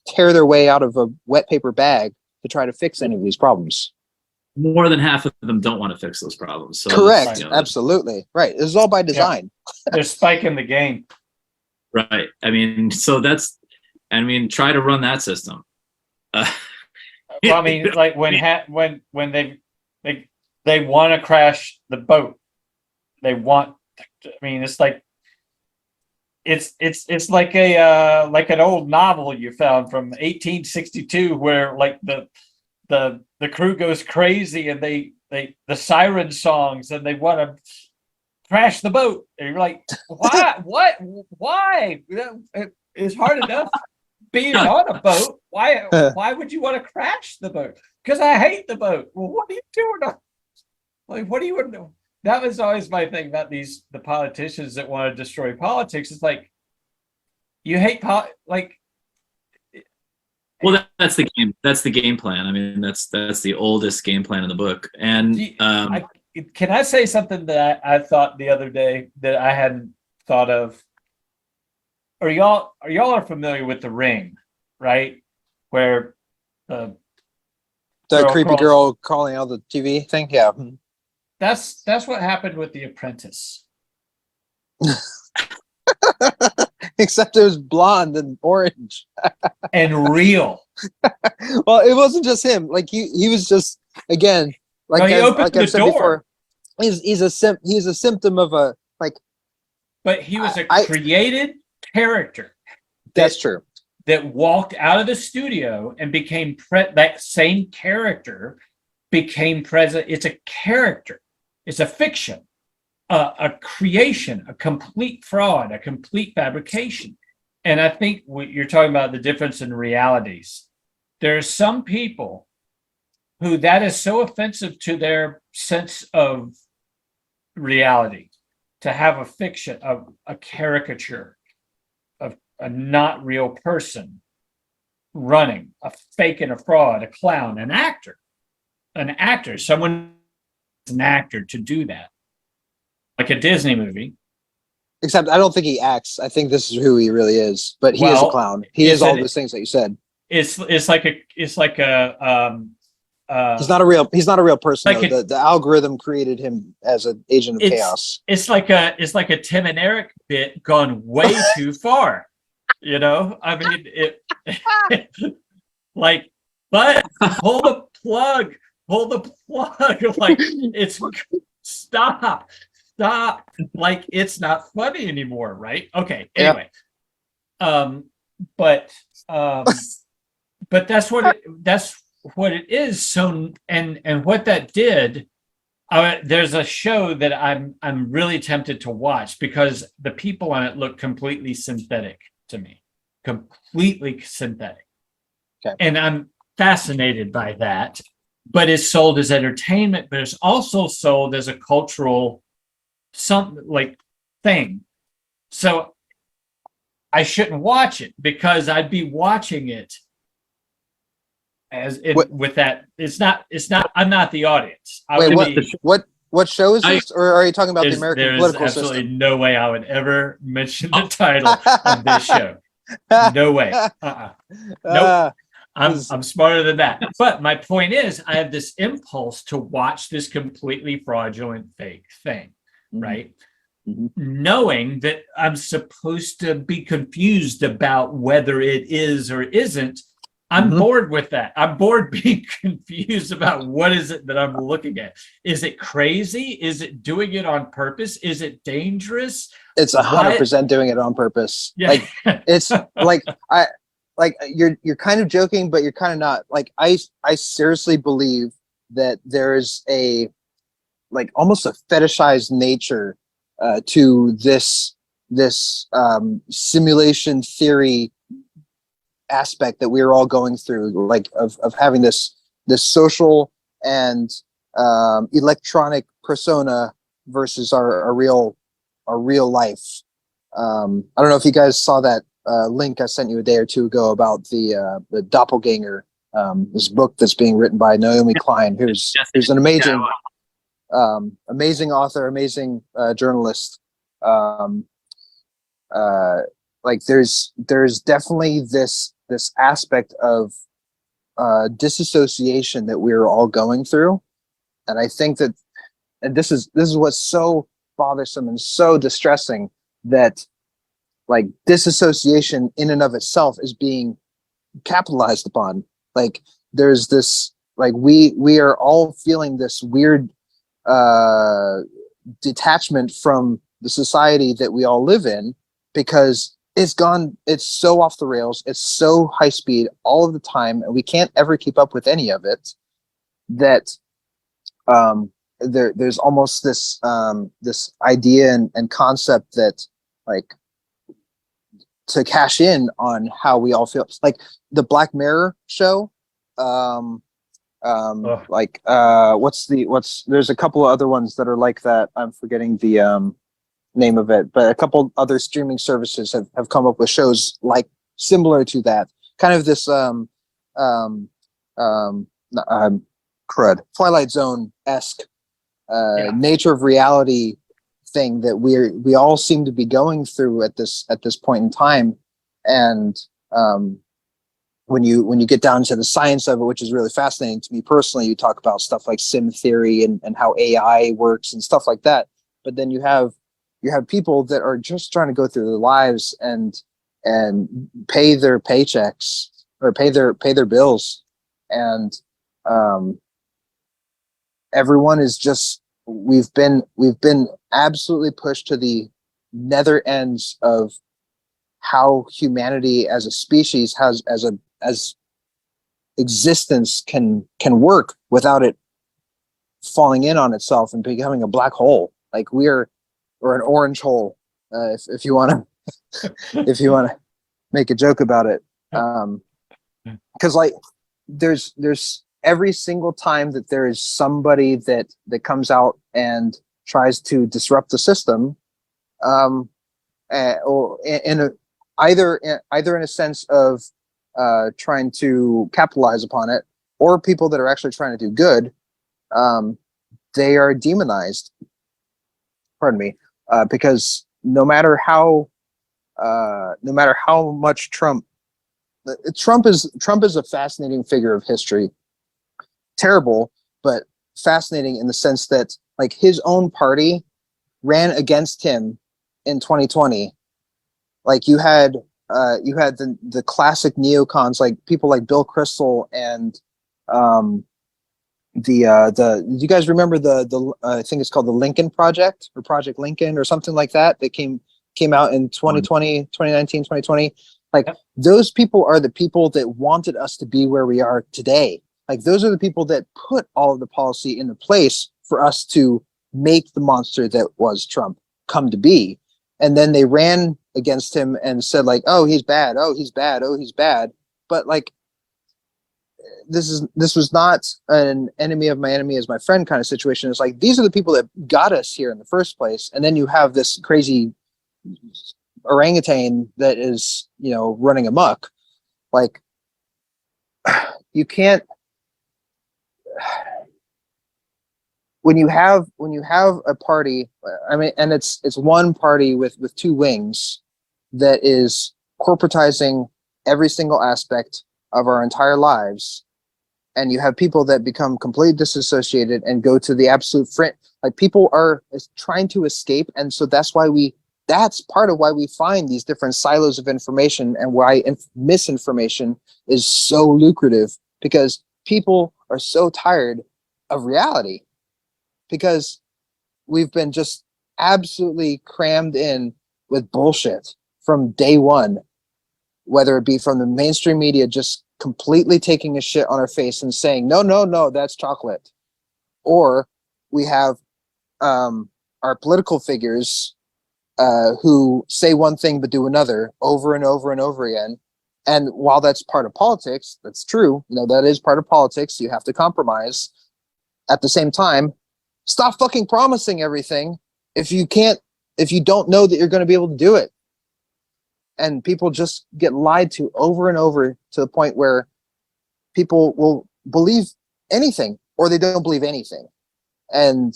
[SPEAKER 3] tear their way out of a wet paper bag to try to fix any of these problems.
[SPEAKER 1] More than half of them don't want to fix those problems. So
[SPEAKER 3] correct. Absolutely. Right. This is all by design.
[SPEAKER 2] Yeah. They're spiking the game.
[SPEAKER 1] Right. I mean, try to run that system.
[SPEAKER 2] Well, I mean, like when they want to crash the boat, it's like it's like like an old novel you found from 1862 where like the crew goes crazy and they the siren songs and they want to crash the boat. And you're like, why? What? Why? It's hard enough being on a boat. Why would you want to crash the boat? Because I hate the boat. Well, what are you doing? Like, what do you want to do? That was always my thing about the politicians that want to destroy politics. It's like, you hate like.
[SPEAKER 1] Well, that's the game. That's the game plan. I mean, that's the oldest game plan in the book. And
[SPEAKER 2] Can I say something that I thought the other day that I hadn't thought of? Y'all are familiar with The Ring, right? Where the
[SPEAKER 3] creepy girl calling out the TV thing. Yeah.
[SPEAKER 2] That's what happened with The Apprentice.
[SPEAKER 3] Except it was blonde and orange
[SPEAKER 2] and real.
[SPEAKER 3] Well, it wasn't just him. Like he was just, again, like,
[SPEAKER 2] he opened the door.
[SPEAKER 3] Before, he's a symptom of a, like.
[SPEAKER 2] But he was a created character.
[SPEAKER 3] That's true.
[SPEAKER 2] That walked out of the studio and became that same character became present. It's a character. It's a fiction. A creation, a complete fraud, a complete fabrication. And I think you're talking about the difference in realities. There are some people who that is so offensive to their sense of reality, to have a fiction, a caricature of a not real person running, a fake and a fraud, a clown, an actor, someone is an actor to do that. Like a Disney movie.
[SPEAKER 3] Except I don't think he acts. I think this is who he really is. But he is a clown. He is all those things that you said.
[SPEAKER 2] It's like a
[SPEAKER 3] he's not a real person.
[SPEAKER 2] Like
[SPEAKER 3] the algorithm created him as an agent of chaos.
[SPEAKER 2] It's like a Tim and Eric bit gone way too far. You know? I mean like, but pull the plug. Like it's stop. Like it's not funny anymore, right? Okay. Anyway, but that's what it is. So and what that did. There's a show that I'm really tempted to watch because the people on it look completely synthetic to me, completely synthetic, and I'm fascinated by that. But it's sold as entertainment, but it's also sold as a cultural thing. So I shouldn't watch it because I'd be watching it with that. It's not. I'm not the audience.
[SPEAKER 3] What show is this, or are you talking about the American political system?
[SPEAKER 2] There's absolutely no way I would ever mention the title of this show. No way. Nope. I'm smarter than that. But my point is, I have this impulse to watch this completely fraudulent fake thing, right? Mm-hmm. Knowing that I'm supposed to be confused about whether it is or isn't. I'm bored with that. I'm bored being confused about what is it that I'm looking at. Is it crazy? Is it doing it on purpose? Is it dangerous?
[SPEAKER 3] It's 100% doing it on purpose.
[SPEAKER 2] Yeah.
[SPEAKER 3] Like it's you're kind of joking, but you're kind of not. Like I seriously believe that there's a almost a fetishized nature to this simulation theory aspect that we are all going through, of having this social and electronic persona versus our real life. I don't know if you guys saw that link I sent you a day or two ago about the Doppelganger, this book that's being written by Naomi Klein, who's an amazing amazing author, amazing journalist. There's definitely this aspect of disassociation that we're all going through, and I think that, and this is what's so bothersome and so distressing, that disassociation in and of itself is being capitalized upon. There's this, we are all feeling this weird detachment from the society that we all live in, because it's so off the rails, it's so high speed all of the time, and we can't ever keep up with any of it, that there's almost this this idea and concept that, like, to cash in on how we all feel, like the Black Mirror show.
[SPEAKER 2] Ugh.
[SPEAKER 3] Like there's a couple of other ones that are like that. I'm forgetting the name of it, but a couple other streaming services have come up with shows like similar to that, kind of this um crud Twilight Zone-esque
[SPEAKER 2] Yeah.
[SPEAKER 3] nature of reality thing that we all seem to be going through at this point in time. And when you get down to the science of it, which is really fascinating to me personally, you talk about stuff like sim theory and how AI works and stuff like that. But then you have people that are just trying to go through their lives and pay their paychecks or pay their bills, and everyone is just, we've been absolutely pushed to the nether ends of how humanity as a species has as existence can work without it falling in on itself and becoming a black hole. Like or an orange hole, if you want to if you want to make a joke about it. Because like there's every single time that there is somebody that comes out and tries to disrupt the system, or either in a sense of trying to capitalize upon it, or people that are actually trying to do good, they are demonized. Pardon me, because no matter how much Trump is a fascinating figure of history. Terrible, but fascinating in the sense that, like, his own party ran against him in 2020. Like you had the classic neocons, like people like Bill Kristol and do you guys remember the I think it's called the Lincoln Project or Project Lincoln or something like that came out in 2020, 2019, 2020. Like, those people are the people that wanted us to be where we are today. Like, those are the people that put all of the policy into place for us to make the monster that was Trump come to be. And then they ran against him and said, like, oh, he's bad. Oh, he's bad. Oh, he's bad. But like, this was not an enemy of my enemy is my friend kind of situation. It's like, these are the people that got us here in the first place. And then you have this crazy orangutan that is, running amok. Like, you can't, when you have a party, I mean, and it's one party with two wings that is corporatizing every single aspect of our entire lives, and you have people that become completely disassociated and go to the absolute front. Like, people are trying to escape, and so that's part of why we find these different silos of information, and why misinformation is so lucrative, because people are so tired of reality, because we've been just absolutely crammed in with bullshit from day one, whether it be from the mainstream media just completely taking a shit on our face and saying, no, that's chocolate. Or we have our political figures who say one thing but do another over and over and over again. And while that's part of politics, that's true, that is part of politics, you have to compromise. At the same time, stop fucking promising everything if you don't know that you're going to be able to do it. And people just get lied to over and over, to the point where people will believe anything, or they don't believe anything. And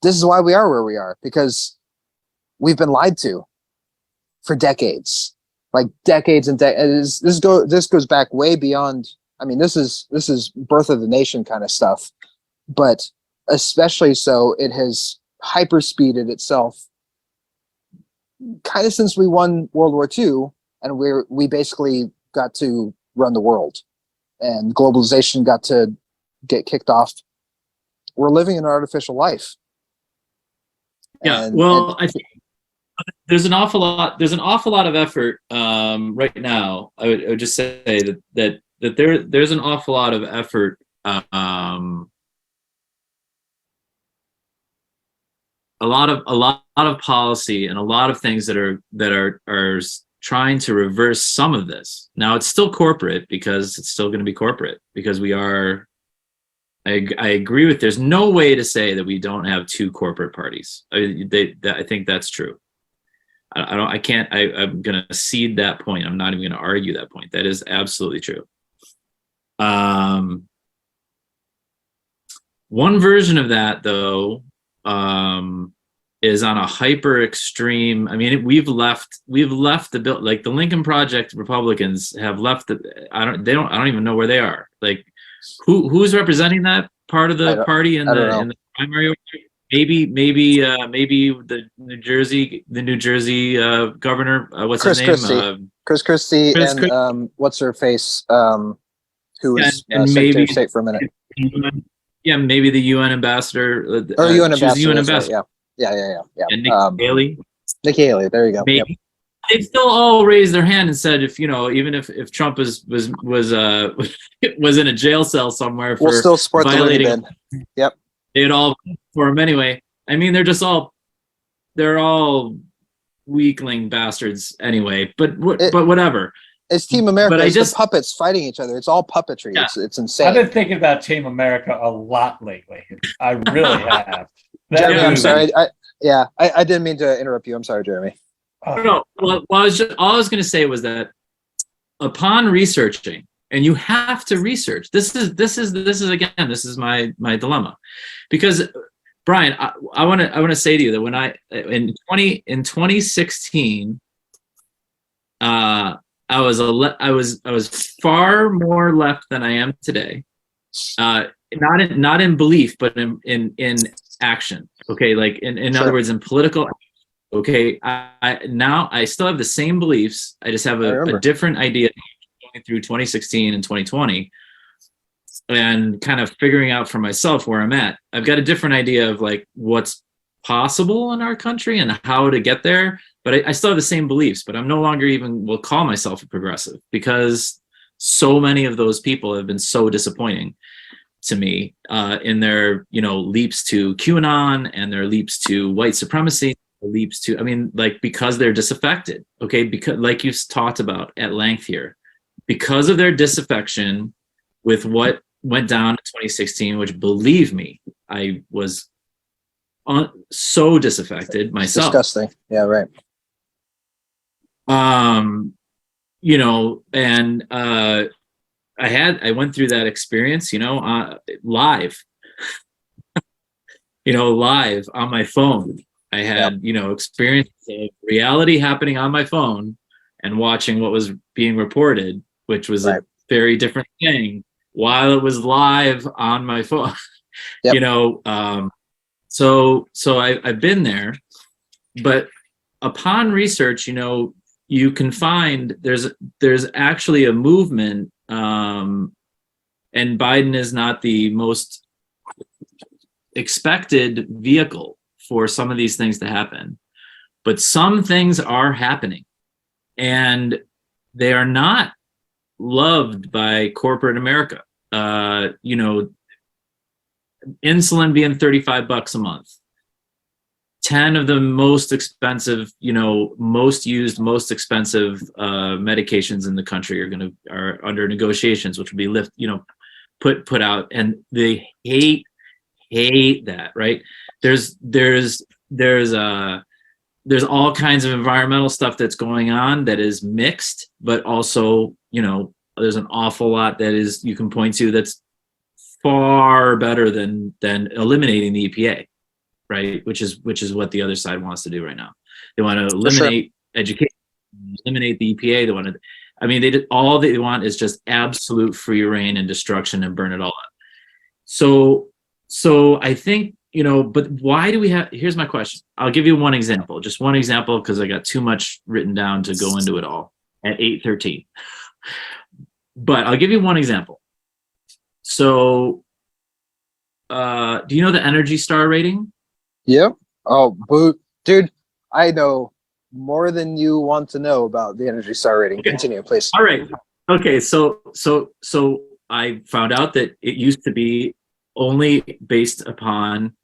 [SPEAKER 3] this is why we are where we are, because we've been lied to for decades, like decades and decades. This goes back way beyond. I mean, this is birth of the nation kind of stuff, but especially so, it has hyperspeeded itself kind of since we won World War II, and we basically got to run the world, and globalization got to get kicked off. We're living an artificial life.
[SPEAKER 1] Yeah, I think there's an awful lot of effort right now. I would just say that there's an awful lot of effort a lot of policy and a lot of things that are trying to reverse some of this. Now it's still corporate because it's still going to be corporate because we are. I agree with. There's no way to say that we don't have two corporate parties. I think that's true. I can't. I'm going to cede that point. I'm not even going to argue that point. That is absolutely true. One version of that, though, is on a hyper extreme. I mean, we've left the bill. Like the Lincoln Project Republicans have left. I don't even know where they are. Like, who's representing that part of the party in the primary? Maybe the New Jersey governor. What's
[SPEAKER 3] Chris
[SPEAKER 1] his name?
[SPEAKER 3] Christie. Chris Christie and what's her face? Who was
[SPEAKER 1] and
[SPEAKER 3] Secretary
[SPEAKER 1] maybe
[SPEAKER 3] of State for a minute.
[SPEAKER 1] Yeah, maybe the UN ambassador.
[SPEAKER 3] Or UN ambassador.
[SPEAKER 1] UN
[SPEAKER 3] right,
[SPEAKER 1] ambassador.
[SPEAKER 3] Yeah.
[SPEAKER 1] And Nikki Haley.
[SPEAKER 3] Nikki Haley. There you go.
[SPEAKER 1] Maybe.
[SPEAKER 3] Yep.
[SPEAKER 1] They still all raised their hand and said, even if Trump was in a jail cell somewhere for
[SPEAKER 3] We'll still support
[SPEAKER 1] violating,
[SPEAKER 3] the bid. Yep.
[SPEAKER 1] They'd all vote for him anyway. I mean, they're all weakling bastards anyway. But whatever.
[SPEAKER 3] It's Team America.
[SPEAKER 1] But
[SPEAKER 3] It's the puppets fighting each other. It's all puppetry.
[SPEAKER 1] Yeah.
[SPEAKER 3] It's insane.
[SPEAKER 2] I've been thinking about Team America a lot lately. I really have.
[SPEAKER 3] Jeremy, I'm
[SPEAKER 1] Yeah.
[SPEAKER 3] sorry. I didn't mean to interrupt you. I'm sorry, Jeremy.
[SPEAKER 1] No. Well, all I was going to say was that upon researching, and you have to research. This is my dilemma, because Brian, I want to say to you that when in 2016, I was far more left than I am today. Not in belief, but in action. Okay, like in
[SPEAKER 3] Sure.
[SPEAKER 1] other words, in political. Okay, I still have the same beliefs. I just have a different idea going through 2016 and 2020, and kind of figuring out for myself where I'm at. I've got a different idea of like what's possible in our country and how to get there. But I still have the same beliefs. But I'm no longer even will call myself a progressive because so many of those people have been so disappointing to me in their leaps to QAnon and their leaps to white supremacy. Leaps to, I mean, like, because they're disaffected, okay, because like you've talked about at length here, because of their disaffection with what went down in 2016, which, believe me, I was so disaffected myself.
[SPEAKER 3] It's disgusting. Yeah, right.
[SPEAKER 1] And I went through that experience, live, live on my phone. I had, experience of reality happening on my phone and watching what was being reported, which was a very different thing while it was live on my phone.
[SPEAKER 3] Yep.
[SPEAKER 1] So I've been there, but upon research, you can find there's actually a movement, and Biden is not the most expected vehicle for some of these things to happen, but some things are happening, and they are not loved by corporate America. Insulin being $35 a month, 10 of the most expensive, most used, most expensive medications in the country are under negotiations, which will be put out, and they hate that, right? There's all kinds of environmental stuff that's going on that is mixed, but also, there's an awful lot that is you can point to that's far better than eliminating the EPA, right? Which is what the other side wants to do right now. They want to eliminate education, eliminate the EPA. They want to, all they want is just absolute free reign and destruction and burn it all up. So I think, but why do we have, here's my question. I'll give you just one example, because I got too much written down to go into it all at 8:13. But I'll give you one example. So, do you know the Energy Star rating?
[SPEAKER 3] Yep. Oh, dude, I know more than you want to know about the Energy Star rating. Okay. Continue, please.
[SPEAKER 1] All right. Okay. So I found out that it used to be only based upon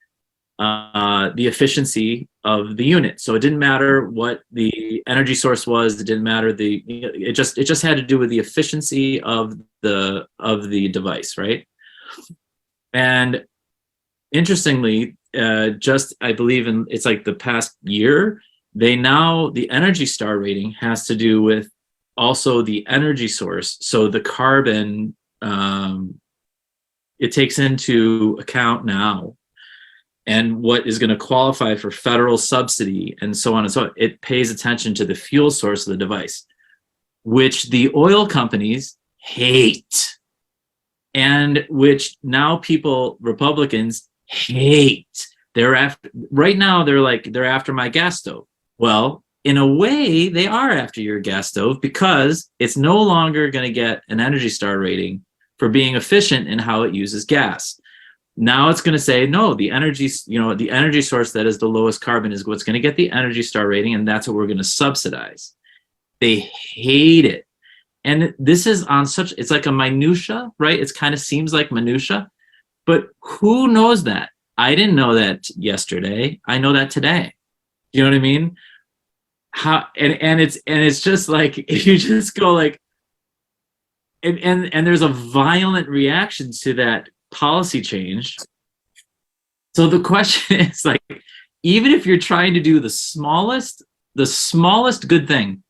[SPEAKER 1] the efficiency of the unit. So it didn't matter what the energy source was. It didn't matter it just had to do with the efficiency of the device, right? And interestingly, just I believe it's like the past year, the Energy Star rating has to do with also the energy source. So the carbon, it takes into account now, and what is going to qualify for federal subsidy and so on and so on. It pays attention to the fuel source of the device, which the oil companies hate, and which now Republicans hate. Right now they're after my gas stove. Well, in a way, they are after your gas stove, because it's no longer going to get an Energy Star rating for being efficient in how it uses gas. Now it's going to say, no, the energy source that is the lowest carbon is what's going to get the Energy Star rating, and that's what we're going to subsidize. They hate it. And this is on it's like a minutia, right? It kind of seems like minutia, but who knows that? I didn't know that yesterday. I know that today. You know what I mean? It's just like, if you just go like, and there's a violent reaction to that policy change. So the question is, like, even if you're trying to do the smallest good thing,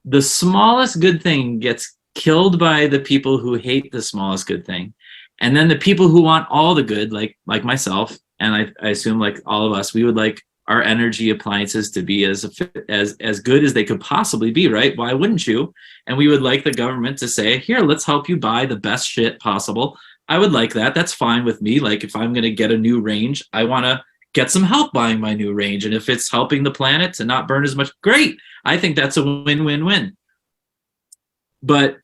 [SPEAKER 1] the smallest good thing gets killed by the people who hate the smallest good thing. And then the people who want all the good, like myself, and I assume like all of us, we would like our energy appliances to be as good as they could possibly be, right? Why wouldn't you? And we would like the government to say, here, let's help you buy the best shit possible. I would like that. That's fine with me. Like, if I'm going to get a new range, I want to get some help buying my new range. And if it's helping the planet to not burn as much, great. I think that's a win-win-win. But,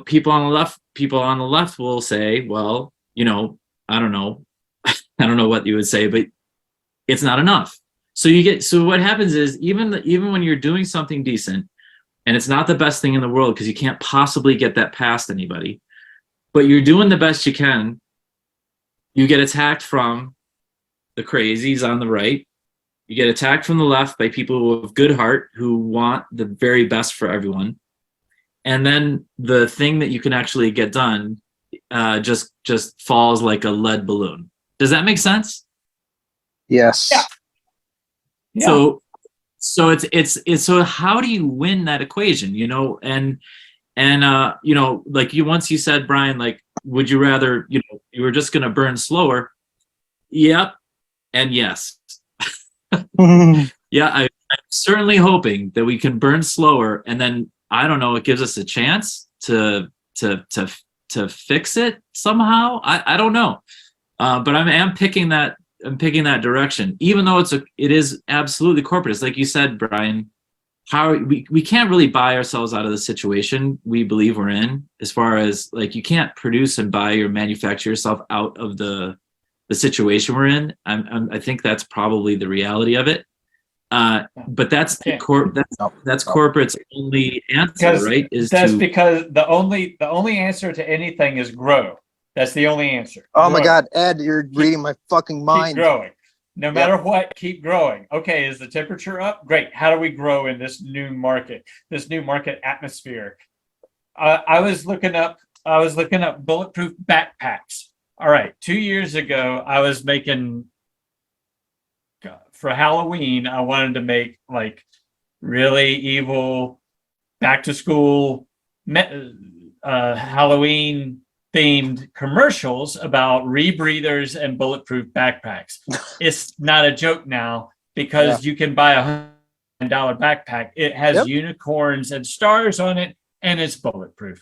[SPEAKER 1] people on the left will say, well, I don't know. I don't know what you would say, but it's not enough. So what happens is, even when you're doing something decent, and it's not the best thing in the world, because you can't possibly get that past anybody, but you're doing the best you can, you get attacked from the crazies on the right. You get attacked from the left by people who have good heart, who want the very best for everyone. And then the thing that you can actually get done just falls like a lead balloon. Does that make sense?
[SPEAKER 3] Yes.
[SPEAKER 2] Yeah.
[SPEAKER 1] So it's so how do you win that equation? Like once you said, Brian, like, would you rather, you were just going to burn slower? Yep. And yes. Yeah, I'm certainly hoping that we can burn slower, and then, I don't know, it gives us a chance to fix it somehow. I don't know. But I'm picking that direction, even though it is absolutely corporate. It's like you said, Brian, we can't really buy ourselves out of the situation we believe we're in, as far as, like, you can't produce and buy or manufacture yourself out of the situation we're in. I think that's probably the reality of it. But that's corporate's only answer, right?
[SPEAKER 2] Because the only answer to anything is grow. That's the only answer.
[SPEAKER 3] Oh my God, Ed, you're reading my fucking mind.
[SPEAKER 2] Keep growing. No matter what, keep growing. Okay, is the temperature up? Great. How do we grow in this new market atmosphere? I was looking up bulletproof backpacks. All right, 2 years ago, I was making, for Halloween, I wanted to make like really evil back to school Halloween themed commercials about rebreathers and bulletproof backpacks. It's not a joke now, because you can buy $100 backpack. It has unicorns and stars on it, and it's bulletproof.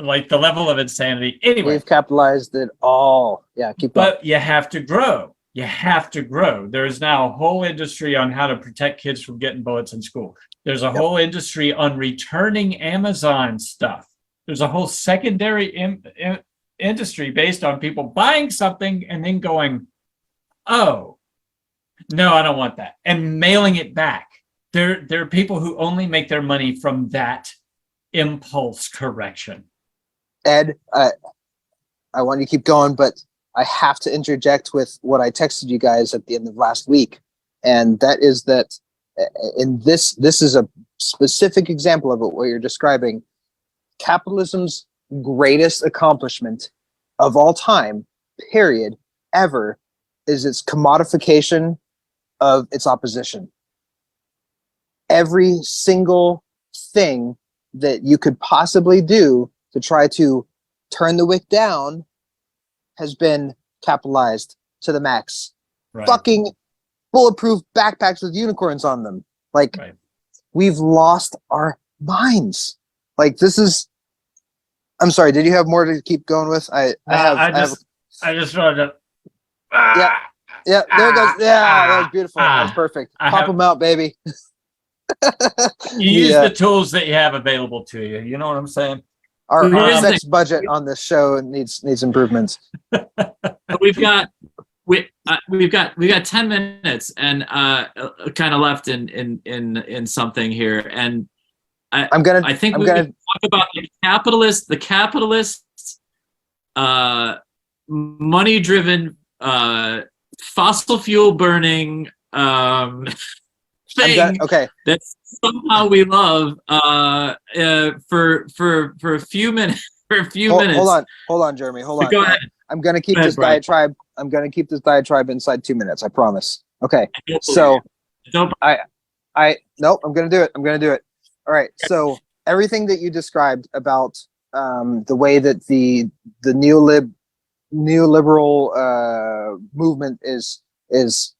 [SPEAKER 2] Like, the level of insanity. Anyway,
[SPEAKER 3] we've capitalized it all. Yeah, keep going.
[SPEAKER 2] But you have to grow. There's now a whole industry on how to protect kids from getting bullets in school. There's a whole industry on returning Amazon stuff. There's a whole secondary industry based on people buying something and then going, oh, no, I don't want that, and mailing it back. There are people who only make their money from that impulse correction.
[SPEAKER 3] Ed, I want you to keep going, but I have to interject with what I texted you guys at the end of last week, and that is that in this is a specific example of it, what you're describing. Capitalism's greatest accomplishment of all time, period, ever, is its commodification of its opposition. Every single thing that you could possibly do to try to turn the wick down has been capitalized to the max.
[SPEAKER 2] Right.
[SPEAKER 3] Fucking bulletproof backpacks with unicorns on them. Like,
[SPEAKER 2] Right.
[SPEAKER 3] we've lost our minds. Like, this is. I'm sorry. Did you have more to keep going with? I
[SPEAKER 2] just wanted to.
[SPEAKER 3] Yeah. Yeah, there it goes. Yeah, that was beautiful. That's perfect.
[SPEAKER 2] I
[SPEAKER 3] Pop
[SPEAKER 2] have-
[SPEAKER 3] them out, baby.
[SPEAKER 2] You use
[SPEAKER 3] Yeah.
[SPEAKER 2] the tools that you have available to you. You know what I'm saying?
[SPEAKER 3] Our
[SPEAKER 1] Here's the
[SPEAKER 3] sex budget on this show needs improvements.
[SPEAKER 1] we've got 10 minutes and kind of left in something here, and
[SPEAKER 3] I'm
[SPEAKER 1] I
[SPEAKER 3] gonna
[SPEAKER 1] think
[SPEAKER 3] I'm
[SPEAKER 1] we
[SPEAKER 3] gonna
[SPEAKER 1] could talk about the capitalist money driven fossil fuel burning thing
[SPEAKER 3] okay.
[SPEAKER 1] that somehow we love for a few minutes.
[SPEAKER 3] Hold on, Jeremy. Hold on.
[SPEAKER 1] Go ahead.
[SPEAKER 3] I'm gonna keep
[SPEAKER 1] Go ahead,
[SPEAKER 3] this
[SPEAKER 1] Brian.
[SPEAKER 3] diatribe. I'm gonna keep this diatribe inside 2 minutes. I promise. Okay.
[SPEAKER 1] Don't
[SPEAKER 3] So
[SPEAKER 1] don't
[SPEAKER 3] nope. I'm gonna do it. All right. So everything that you described about the way that the neoliberal movement is it's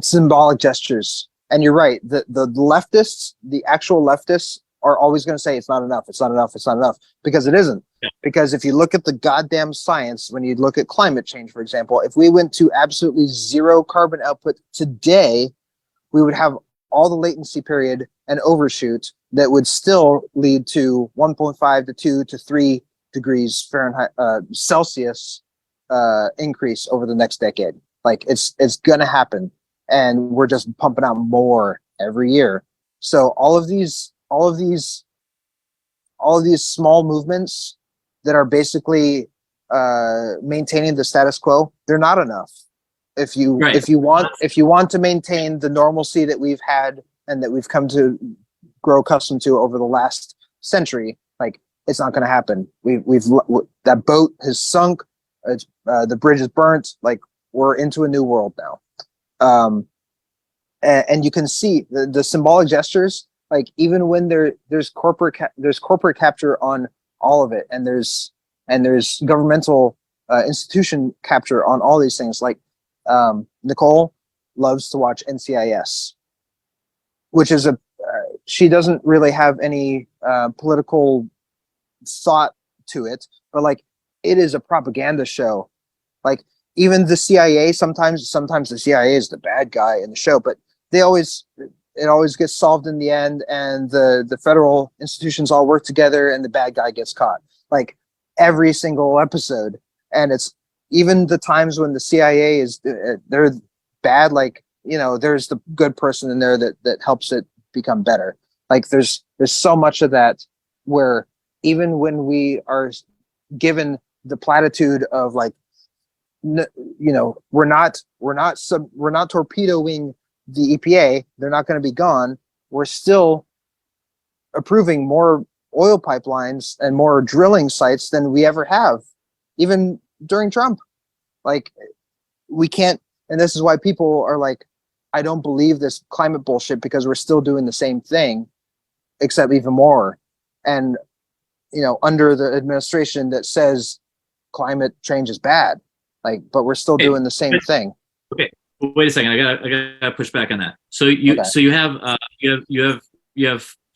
[SPEAKER 3] symbolic gestures, and you're right. The leftists, the actual leftists, are always going to say it's not enough, because it isn't.
[SPEAKER 1] Yeah.
[SPEAKER 3] Because if you look at the goddamn science, when you look at climate change, for example, if we went to absolutely zero carbon output today, we would have all the latency period and overshoot that would still lead to 1.5 to 2 to 3 degrees Fahrenheit Celsius increase over the next decade. Like, it's gonna happen, and we're just pumping out more every year. So all of these small movements that are basically maintaining the status quo, they're not enough. If you want to maintain the normalcy that we've had and that we've come to grow accustomed to over the last century, like, it's not going to happen. That boat has sunk. The bridge is burnt. Like, we're into a new world now. And you can see the symbolic gestures. Like, even when there's corporate capture on all of it, and there's governmental institution capture on all these things. Like, Nicole loves to watch NCIS, which is she doesn't really have any political thought to it, but like, it is a propaganda show. Like, even the CIA, sometimes the CIA is the bad guy in the show, but it always gets solved in the end, and the federal institutions all work together, and the bad guy gets caught. Like, every single episode. And it's even the times when the CIA is they're bad, like, there's the good person in there that helps it become better. Like, there's so much of that, where even when we are given the platitude of, like, we're not torpedoing the EPA, they're not going to be gone, we're still approving more oil pipelines and more drilling sites than we ever have, even during Trump. Like, we can't, and this is why people are like, I don't believe this climate bullshit, because we're still doing the same thing, except even more. And, under the administration that says climate change is bad, like, but we're still doing the same thing.
[SPEAKER 1] Okay, wait a second. I gotta push back on that. So you have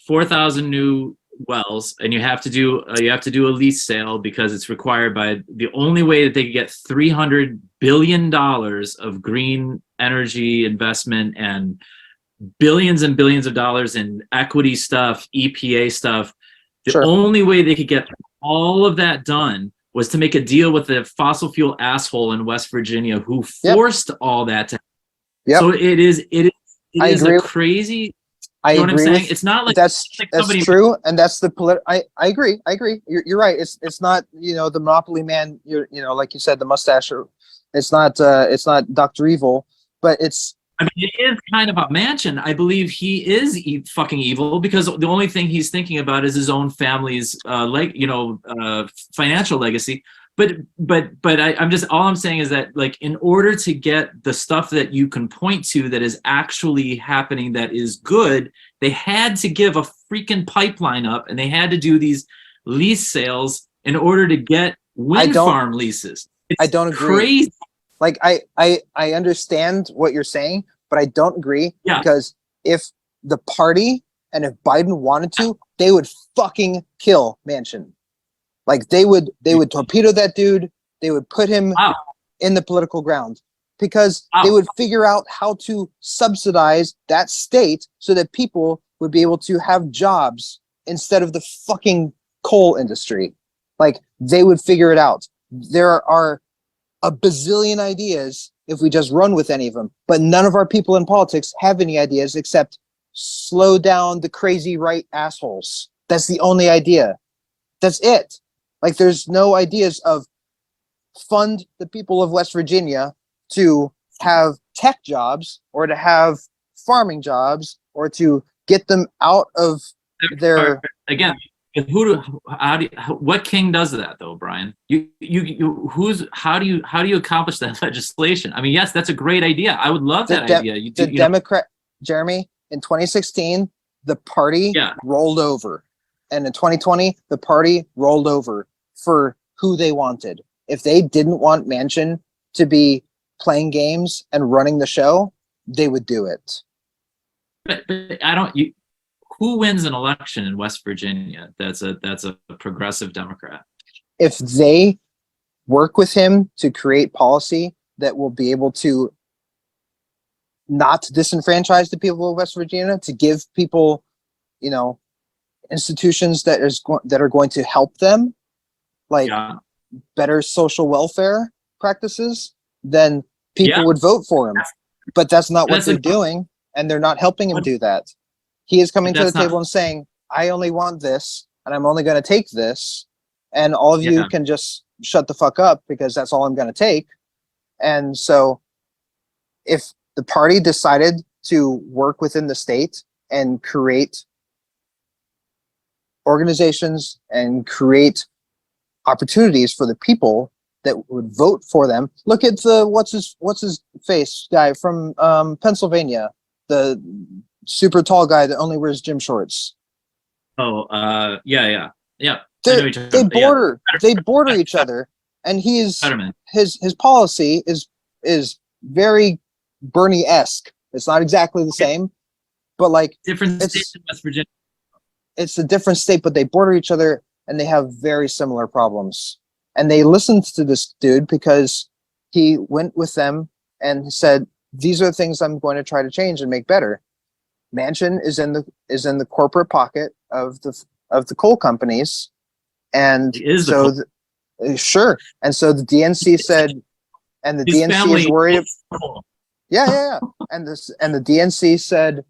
[SPEAKER 1] 4,000 new wells, and you have to do a lease sale, because it's required by the only way that they could get $300 billion of green energy investment and billions and billions of dollars in equity stuff, EPA stuff. The
[SPEAKER 3] Sure.
[SPEAKER 1] only way they could get all of that done was to make a deal with the fossil fuel asshole in West Virginia who forced all that to happen.
[SPEAKER 3] Yep.
[SPEAKER 1] So it is
[SPEAKER 3] I agree.
[SPEAKER 1] a crazy
[SPEAKER 3] I
[SPEAKER 1] You know what I'm
[SPEAKER 3] agree
[SPEAKER 1] saying?
[SPEAKER 3] with
[SPEAKER 1] It's not like
[SPEAKER 3] that's
[SPEAKER 1] somebody.
[SPEAKER 3] true, and that's the I agree. You're right. It's not the Monopoly man. Like you said, the mustache. Or it's not Doctor Evil, but it's
[SPEAKER 1] I mean, it is kind of a mansion. I believe he is fucking evil because the only thing he's thinking about is his own family's, financial legacy. I'm just all I'm saying is that, like, in order to get the stuff that you can point to that is actually happening that is good, they had to give a freaking pipeline up, and they had to do these lease sales in order to get wind farm leases.
[SPEAKER 3] I don't agree.
[SPEAKER 1] Crazy.
[SPEAKER 3] Like I understand what you're saying, but I don't agree because if the party and if Biden wanted to, they would fucking kill Manchin. Like they would torpedo that dude. They would put him in the political ground because they would figure out how to subsidize that state so that people would be able to have jobs instead of the fucking coal industry. Like they would figure it out. There are a bazillion ideas if we just run with any of them, but none of our people in politics have any ideas except slow down the crazy right assholes. That's the only idea. That's it. Like there's no ideas of fund the people of West Virginia to have tech jobs or to have farming jobs or to get them out of their
[SPEAKER 1] again. What king does that though, Brian? How do you accomplish that legislation? I mean, yes, that's a great idea. I would love that idea.
[SPEAKER 3] Democrat Jeremy in 2016, the party rolled over, and in 2020, the party rolled over for who they wanted. If they didn't want Manchin to be playing games and running the show, they would do it.
[SPEAKER 1] But I don't. Who wins an election in West Virginia? That's a progressive Democrat.
[SPEAKER 3] If they work with him to create policy that will be able to not disenfranchise the people of West Virginia, to give people, institutions that are going to help them, like better social welfare practices, then people would vote for him. But that's not what they're doing, and they're not helping him do that. He is coming to the table and saying, I only want this, and I'm only going to take this, and all of you can just shut the fuck up because that's all I'm going to take. And so if the party decided to work within the state and create organizations and create opportunities for the people that would vote for them, look at the what's his face guy from Pennsylvania, the super tall guy that only wears gym shorts.
[SPEAKER 1] Yeah.
[SPEAKER 3] They border each other, and his policy is very Bernie-esque. It's not exactly the same, but like
[SPEAKER 1] different states in West Virginia.
[SPEAKER 3] It's a different state, but they border each other and they have very similar problems. And they listened to this dude because he went with them and said, "These are the things I'm going to try to change and make better." Manchin is in the corporate pocket of the coal companies, and sure. And so the DNC said, and the DNC is worried. Yeah. And the DNC said,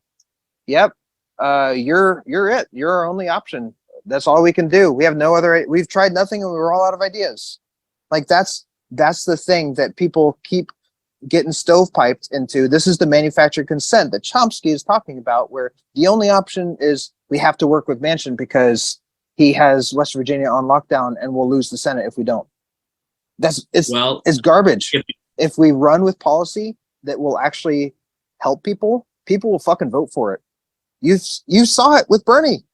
[SPEAKER 3] "Yep, you're it. You're our only option. That's all we can do. We have no other. We've tried nothing, and we were all out of ideas." Like that's the thing that people keep getting stovepiped into. This is the manufactured consent that Chomsky is talking about, where the only option is we have to work with Manchin because he has West Virginia on lockdown, and we'll lose the Senate if we don't. It's garbage. If we run with policy that will actually help people will fucking vote for it. You saw it with Bernie,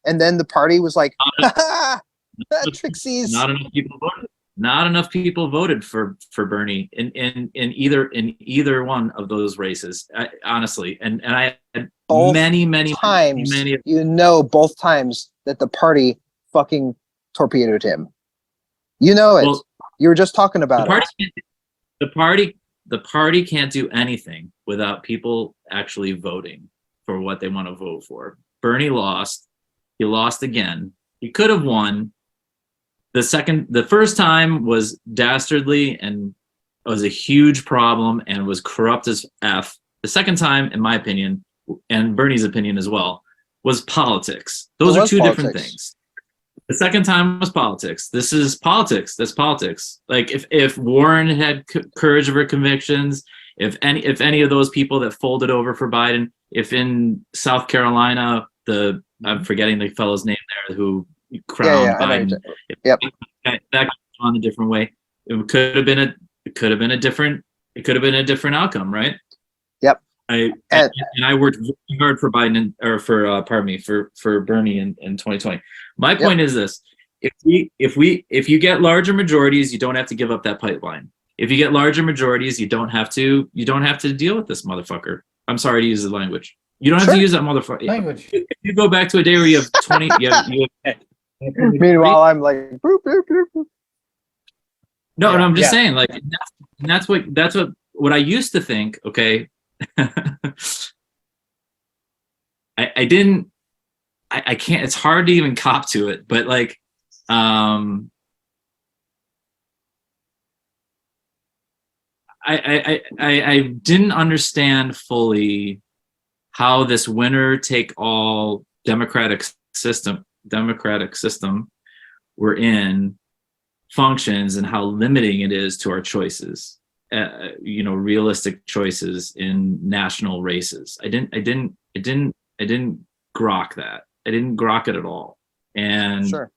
[SPEAKER 3] and then the party was like, Trixies.
[SPEAKER 1] Not enough people voted for Bernie in either one of those races, honestly. And I had many
[SPEAKER 3] times, both times that the party fucking torpedoed him. It. Well, you were just talking about it.
[SPEAKER 1] The party can't do anything without people actually voting for what they want to vote for. Bernie lost. He lost again. He could have won. The first time was dastardly and was a huge problem and was corrupt as F. The second time, in my opinion, and Bernie's opinion as well, was politics. Those
[SPEAKER 3] It
[SPEAKER 1] are
[SPEAKER 3] was
[SPEAKER 1] two different
[SPEAKER 3] politics.
[SPEAKER 1] things. The second time was politics. This is politics. That's politics. Like if Warren had courage of her convictions, if any of those people that folded over for Biden, if in South Carolina I'm forgetting the fellow's name there who crowned
[SPEAKER 3] I know
[SPEAKER 1] Biden,
[SPEAKER 3] you're Yep.
[SPEAKER 1] that gone a different way. It could have been a different outcome, right?
[SPEAKER 3] Yep.
[SPEAKER 1] I worked very hard for Biden for Bernie in 2020. My point is this: if you get larger majorities, you don't have to give up that pipeline. If you get larger majorities, you don't have to deal with this motherfucker. I'm sorry to use the language. You don't have to use that motherfucker.
[SPEAKER 2] Language.
[SPEAKER 1] If you go back to a day where you have 20,
[SPEAKER 3] Meanwhile, I'm like, boop, boop, boop, boop.
[SPEAKER 1] no,
[SPEAKER 2] Yeah,
[SPEAKER 1] I'm just
[SPEAKER 2] yeah.
[SPEAKER 1] saying, like, that's what I used to think. Okay, I didn't. I can't. It's hard to even cop to it, but like, I didn't understand fully how this winner take all democratic system we're in functions and how limiting it is to our choices, realistic choices in national races. I didn't grok that. I didn't grok it at all. And
[SPEAKER 3] Sure.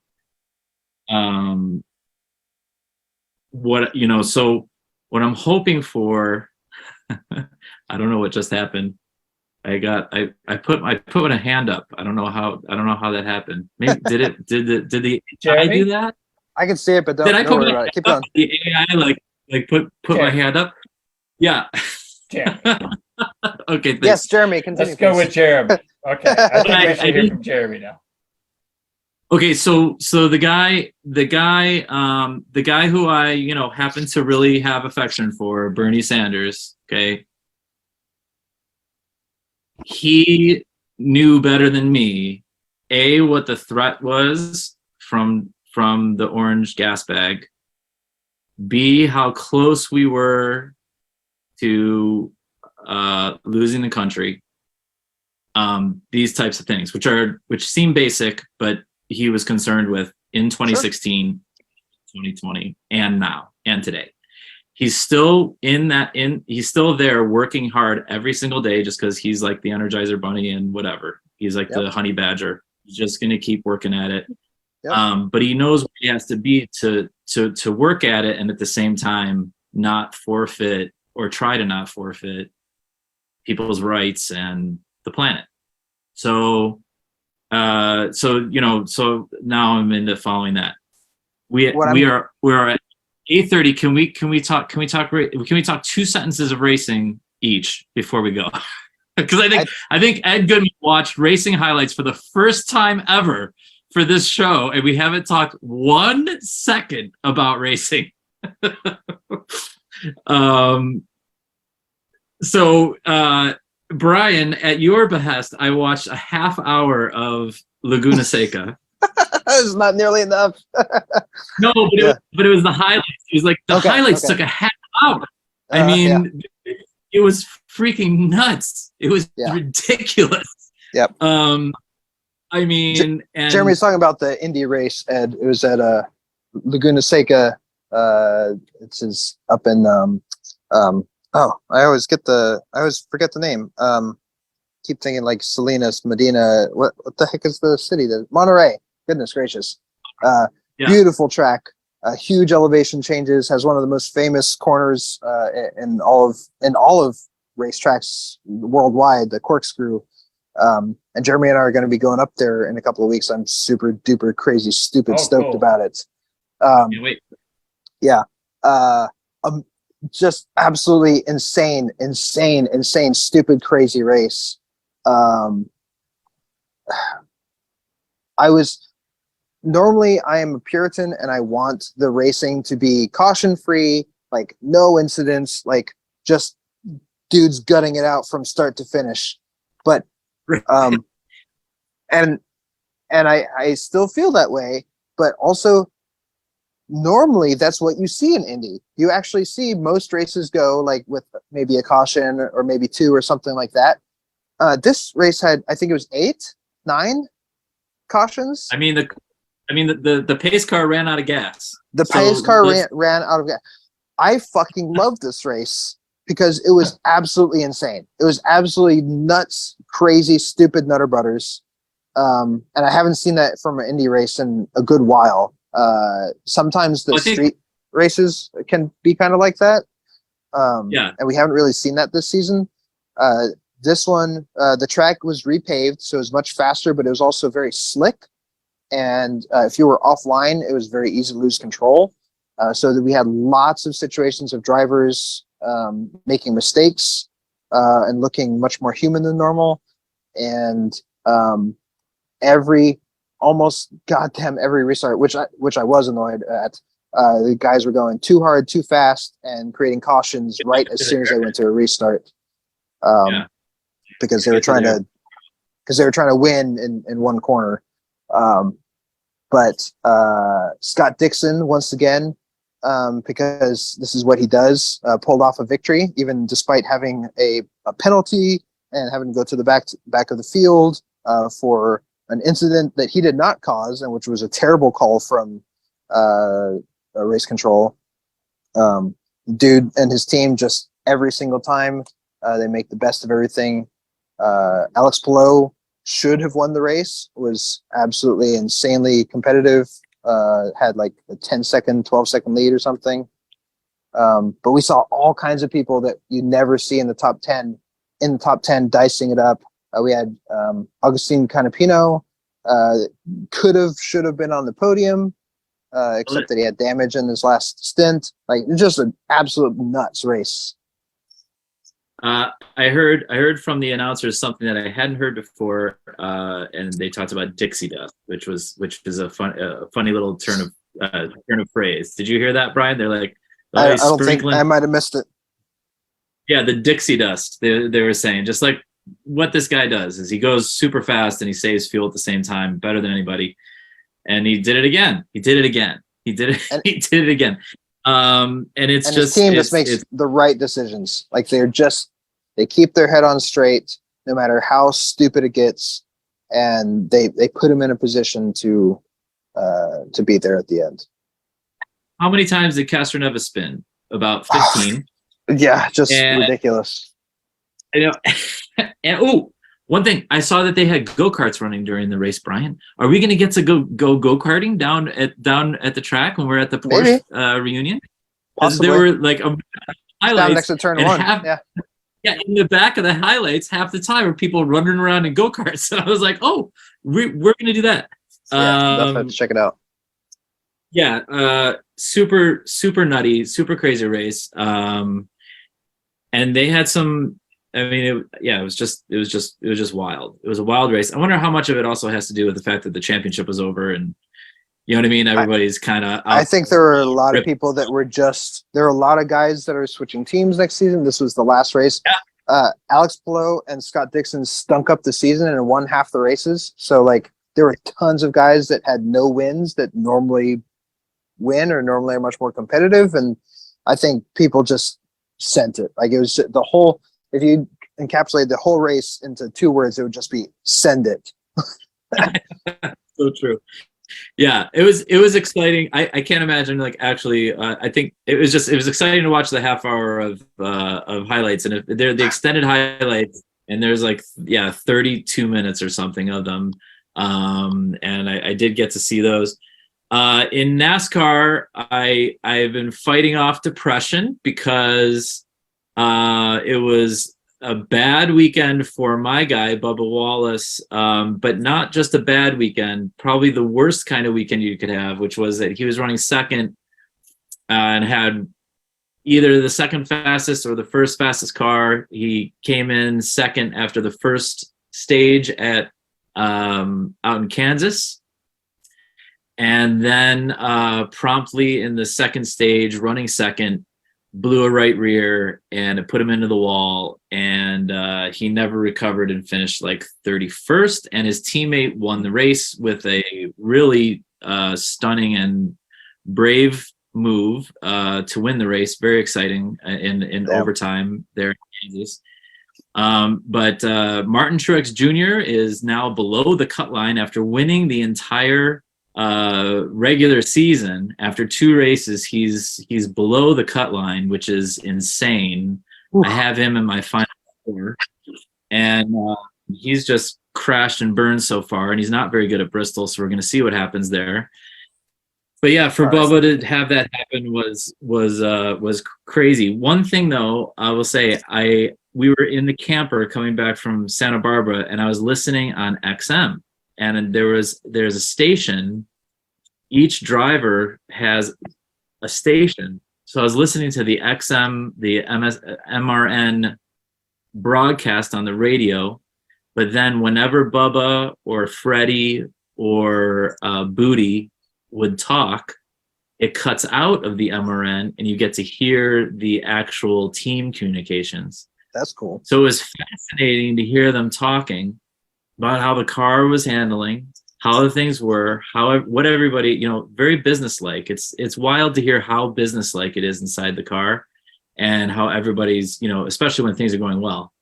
[SPEAKER 1] So what I'm hoping for, I don't know what just happened. I put a hand up. I don't know how that happened. Maybe did the AI do that?
[SPEAKER 3] I can see it, but don't worry about it. Keep going.
[SPEAKER 1] The AI put my hand up. Yeah.
[SPEAKER 2] Jeremy.
[SPEAKER 1] Okay. Thanks.
[SPEAKER 3] Yes, Jeremy, continue.
[SPEAKER 2] Let's go with Jeremy. Okay. I think we
[SPEAKER 1] I
[SPEAKER 2] should hear from Jeremy now.
[SPEAKER 1] Okay, so the guy who I happen to really have affection for, Bernie Sanders. Okay, he knew better than me, what the threat was from the orange gas bag, B, how close we were to losing the country. These types of things, which seem basic, but he was concerned with in 2016, 2020, and now and today. He's still he's still there working hard every single day just because he's like the Energizer Bunny and whatever. He's like the honey badger. He's just gonna keep working at it. Yep. But he knows where he has to be to work at it, and at the same time not forfeit or try to not forfeit people's rights and the planet. So now I'm into following that. We're at 8:30. Can we talk 2 sentences of racing each before we go? Because I think Ed Goodman watched racing highlights for the first time ever for this show, and we haven't talked 1 second about racing. Brian, at your behest, I watched a half hour of Laguna Seca.
[SPEAKER 3] It's not nearly enough.
[SPEAKER 1] No, but it was the highlights. It was like the highlights took a half hour. I mean, it was freaking nuts. It was ridiculous. Yep. I mean, and
[SPEAKER 3] Jeremy's talking about the Indy race, Ed. It was at Laguna Seca. It's up in I always forget the name. Keep thinking like Salinas, Medina. What the heck is the city? Monterey. Goodness gracious. Beautiful track. Huge elevation changes. Has one of the most famous corners in all of racetracks worldwide. The corkscrew. And Jeremy and I are going to be going up there in a couple of weeks. I'm super duper crazy stupid stoked about it.
[SPEAKER 1] Can't wait.
[SPEAKER 3] Yeah. Just absolutely insane, stupid, crazy race. Normally I am a Puritan and I want the racing to be caution free, like no incidents, like just dudes gutting it out from start to finish. But and I still feel that way, but also normally that's what you see in Indy. You actually see most races go like with maybe a caution or maybe 2 or something like that. This race had, I think it was 9 cautions.
[SPEAKER 1] I mean the pace car ran out of gas.
[SPEAKER 3] The
[SPEAKER 1] So
[SPEAKER 3] pace car
[SPEAKER 1] let's-
[SPEAKER 3] ran out of gas. I fucking loved this race because it was absolutely insane. It was absolutely nuts, crazy, stupid nutter butters. And I haven't seen that from an Indy race in a good while. Sometimes the street races can be kind of like that.
[SPEAKER 1] Yeah.
[SPEAKER 3] And we haven't really seen that this season. This one, the track was repaved, so it was much faster, but it was also very slick. And if you were offline, it was very easy to lose control. So that we had lots of situations of drivers making mistakes and looking much more human than normal. And almost goddamn every restart, which I was annoyed at, the guys were going too hard, too fast, and creating cautions right as soon as they went to a restart. Because they were trying to win in one corner. But Scott Dixon, once again, because this is what he does, pulled off a victory, even despite having a penalty and having to go to the back of the field for an incident that he did not cause, and which was a terrible call from race control. Dude and his team, just every single time, they make the best of everything. Alex Palou should have won the race, was absolutely insanely competitive, had like a 10-second, 12-second lead or something. But we saw all kinds of people that you never see in the top 10 dicing it up. We had Agustin Canapino, should have been on the podium, except that he had damage in his last stint. Like, just an absolute nuts race.
[SPEAKER 1] I heard from the announcers something that I hadn't heard before, and they talked about Dixie Dust, which is a funny little turn of phrase. Did you hear that, Brian? They're like,
[SPEAKER 3] I don't think I might have missed it.
[SPEAKER 1] Yeah, the Dixie Dust. They were saying, just like what this guy does is he goes super fast and he saves fuel at the same time, better than anybody. And he did it again. He did it again. He did it again. And
[SPEAKER 3] his team just makes the right decisions. Like they keep their head on straight no matter how stupid it gets, and they put him in a position to be there at the end.
[SPEAKER 1] How many times did Castronova spin? About 15.
[SPEAKER 3] Yeah, just ridiculous.
[SPEAKER 1] You know, and one thing, I saw that they had go-karts running during the race, Brian. Are we going to get to go-karting down at the track when we're at the Porsche reunion?
[SPEAKER 3] Possibly.
[SPEAKER 1] There were like highlights
[SPEAKER 3] down next to turn one.
[SPEAKER 1] Yeah, in the back of the highlights, half the time are people running around in go-karts. And I was like, oh, we're going to do that.
[SPEAKER 3] Definitely have to check it out.
[SPEAKER 1] Yeah, super nutty, super crazy race. And they had some. I mean, it was just wild. It was a wild race. I wonder how much of it also has to do with the fact that the championship was over, and you know what I mean. Everybody's kind of.
[SPEAKER 3] I think there are a lot of people that were there are a lot of guys that are switching teams next season. This was the last race.
[SPEAKER 1] Yeah.
[SPEAKER 3] Alex Palou and Scott Dixon stunk up the season and won half the races. So like there were tons of guys that had no wins that normally win or normally are much more competitive, and I think people just sent it. Like it was the whole. If you encapsulate the whole race into 2 words, it would just be "send it."
[SPEAKER 1] So true. Yeah, it was exciting. I can't imagine like actually. I think it was exciting to watch the half hour of highlights, and if they're the extended highlights, and there's like 32 minutes or something of them, and I did get to see those. In NASCAR, I've been fighting off depression because it was a bad weekend for my guy, Bubba Wallace, but not just a bad weekend, probably the worst kind of weekend you could have, which was that he was running second and had either the second fastest or the first fastest car. He came in second after the first stage at out in Kansas. And then promptly in the second stage, running second, blew a right rear and it put him into the wall, and he never recovered and finished like 31st, and his teammate won the race with a really stunning and brave move to win the race. Very exciting in overtime there in Kansas. But Martin Truex Jr. is now below the cut line after winning the entire regular season. After 2 races, he's below the cut line, which is insane.
[SPEAKER 3] Oof.
[SPEAKER 1] I have him in my final 4, and he's just crashed and burned so far, and he's not very good at Bristol, so we're going to see what happens there. But yeah, for Bubba to have that happen was crazy. One thing though, I will say, we were in the camper coming back from Santa Barbara, and I was listening on XM, and there's a station. Each driver has a station, so I was listening to the XM, the MRN broadcast on the radio. But then whenever Bubba or Freddie or Booty would talk, it cuts out of the MRN and you get to hear the actual team communications.
[SPEAKER 3] That's cool.
[SPEAKER 1] So it was fascinating to hear them talking about how the car was handling, how the things were, what everybody, very businesslike. It's wild to hear how businesslike it is inside the car, and how everybody's, especially when things are going well.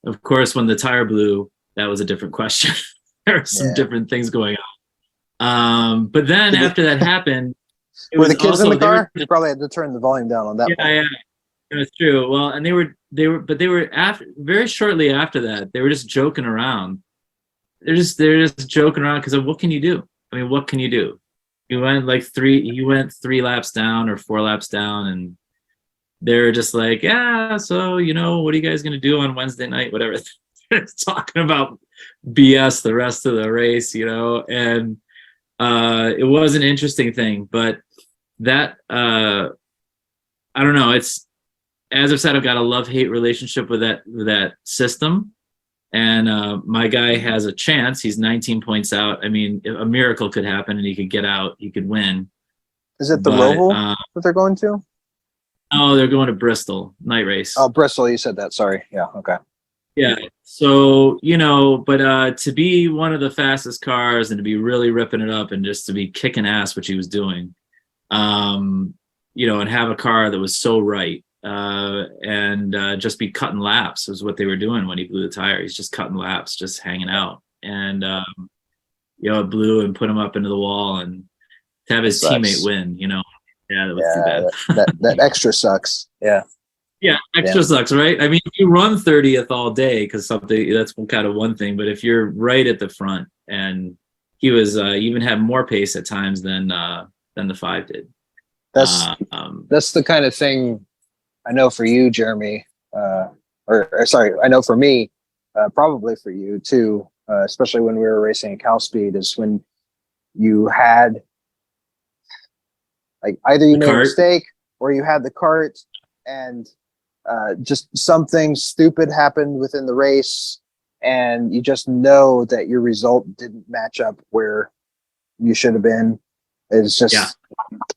[SPEAKER 1] Of course, when the tire blew, that was a different question. There are some different things going on. But then after that happened,
[SPEAKER 3] were the kids in the car? You probably had to turn the volume down on that.
[SPEAKER 1] Yeah, that's true. Well, and they were after, very shortly after that, they were just joking around. They're just joking around because what can you do? I mean, what can you do? You went 3 laps down or 4 laps down, and they're just like, yeah, so what are you guys gonna do on Wednesday night? Whatever. They're talking about BS the rest of the race, and it was an interesting thing. But that I don't know. It's, as I've said, I've got a love-hate relationship with that system. And my guy has a chance. He's 19 points out. I mean, a miracle could happen and he could get out. He could win.
[SPEAKER 3] Is it the Roval that they're going to?
[SPEAKER 1] Oh, they're going to Bristol night race.
[SPEAKER 3] Oh, Bristol. You said that. Sorry. Yeah. Okay.
[SPEAKER 1] Yeah. So, but to be one of the fastest cars and to be really ripping it up and just to be kicking ass, which he was doing, and have a car that was so right. And just be cutting laps was what they were doing when he blew the tire. He's just cutting laps, just hanging out. And, it blew and put him up into the wall, and to have his teammate win, that was too bad.
[SPEAKER 3] that extra sucks. Yeah.
[SPEAKER 1] Yeah. Extra sucks, right? I mean, if you run 30th all day, because that's kind of one thing, but if you're right at the front, and he was, even had more pace at times than the 5 did.
[SPEAKER 3] That's the kind of thing I know for you, Jeremy, I know for me, probably for you too, especially when we were racing at Cal Speed, is when you had, like, either you made a mistake or you had the cart, and just something stupid happened within the race, and you just know that your result didn't match up where you should have been. It's just,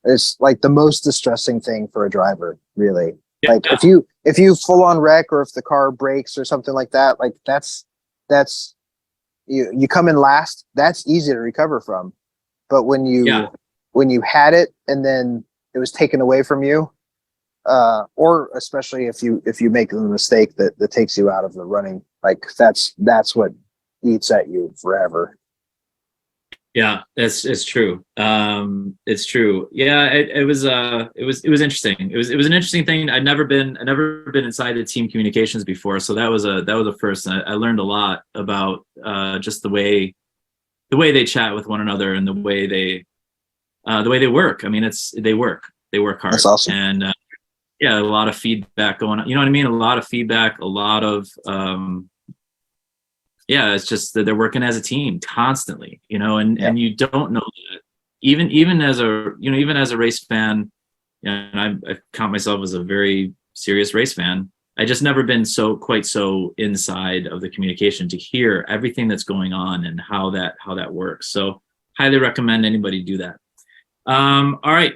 [SPEAKER 3] it's like the most distressing thing for a driver, really. Like if you full on wreck, or if the car breaks or something like that, like that's you come in last, that's easy to recover from. But when you had it and then it was taken away from you, or especially if you make the mistake that takes you out of the running, like that's what eats at you forever.
[SPEAKER 1] Yeah, it's true. It's true. Yeah, it was interesting. It was an interesting thing. I'd never been inside the team communications before, so that was a first. I learned a lot about just the way they chat with one another and the way they work. I mean, they work hard.
[SPEAKER 3] That's awesome.
[SPEAKER 1] And a lot of feedback going on. You know what I mean? A lot of feedback, a lot of it's just that they're working as a team constantly, and you don't know that even as a race fan, and I count myself as a very serious race fan. I just never been quite so inside of the communication to hear everything that's going on and how that works. So highly recommend anybody do that. All right.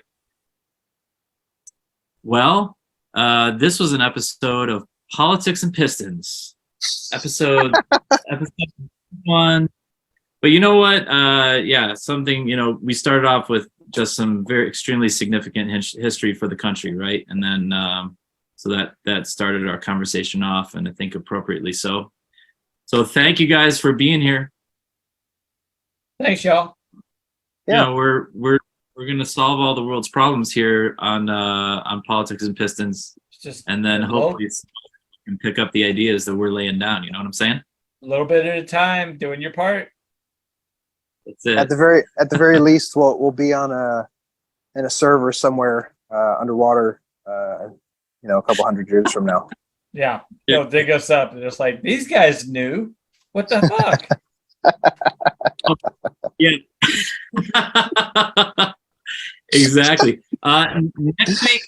[SPEAKER 1] Well, this was an episode of Politics and Pistons. Episode 1. But you know what? Something, we started off with just some very extremely significant history for the country, right? And then So that started our conversation off, and I think appropriately so. So thank you guys for being here.
[SPEAKER 2] Thanks, y'all.
[SPEAKER 3] Yeah.
[SPEAKER 1] You know, we're gonna solve all the world's problems here on Politics and Pistons,
[SPEAKER 2] It's just
[SPEAKER 1] and then
[SPEAKER 2] a
[SPEAKER 1] hopefully we can pick up the ideas that we're laying down. You know what I'm saying?
[SPEAKER 2] little bit at a time, doing your part.
[SPEAKER 1] That's it.
[SPEAKER 3] At the very least, we'll be on in a server somewhere underwater. A couple hundred years from now.
[SPEAKER 2] Yeah, they'll dig us up, and it's like these guys knew. What the fuck?
[SPEAKER 1] Yeah. Exactly.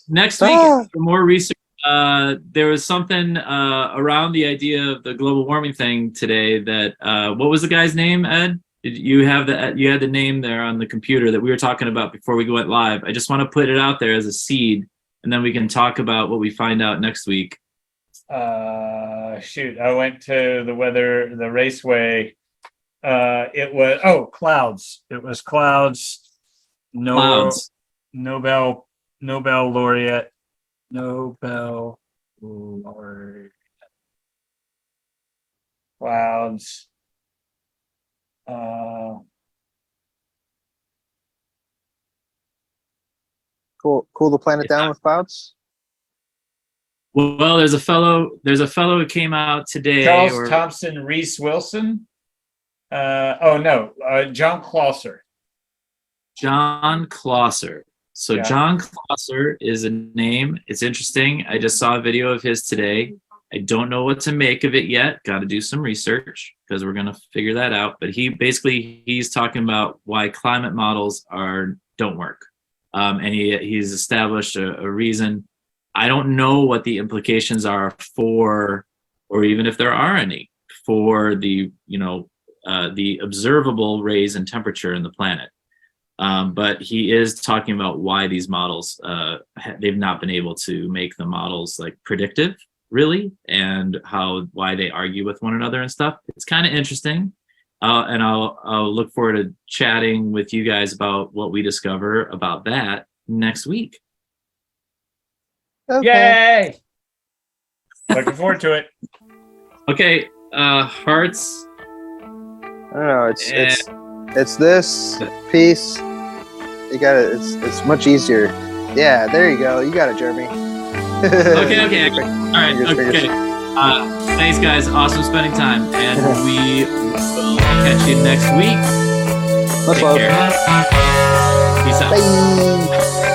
[SPEAKER 1] Next week, for more research. There was something around the idea of the global warming thing today. That what was the guy's name, Ed? You had the name there on the computer that we were talking about before we went live. I just want to put it out there as a seed, and then we can talk about what we find out next week.
[SPEAKER 2] Shoot, I went to the raceway. It was clouds. It was clouds.
[SPEAKER 1] Clouds.
[SPEAKER 2] Nobel laureate. Clouds.
[SPEAKER 3] Cool the planet down with clouds.
[SPEAKER 1] Well, there's a fellow who came out today.
[SPEAKER 2] Charles Thompson Reese Wilson. John Clauser.
[SPEAKER 1] John Clauser. So
[SPEAKER 2] Yeah.
[SPEAKER 1] John Clauser is a name. It's interesting. I just saw a video of his today. I don't know what to make of it yet. Got to do some research because we're going to figure that out. But he's talking about why climate models don't work. And he's established a reason. I don't know what the implications are for, or even if there are any, for the observable raise in temperature in the planet. But he is talking about why these models, they've not been able to make the models like predictive, really, and why they argue with one another and stuff. It's kind of interesting. And I'll look forward to chatting with you guys about what we discover about that next week.
[SPEAKER 3] Okay.
[SPEAKER 2] Yay! Looking forward to it.
[SPEAKER 1] Okay, hearts.
[SPEAKER 3] I don't know. It's this piece. You got it. It's much easier. Yeah, there you go. You got it, Jeremy.
[SPEAKER 1] Okay. All right. Okay. Thanks, guys. Awesome spending time, and we will catch you next week.
[SPEAKER 3] Much
[SPEAKER 1] Take
[SPEAKER 3] love.
[SPEAKER 1] care. Peace out.
[SPEAKER 3] Bye.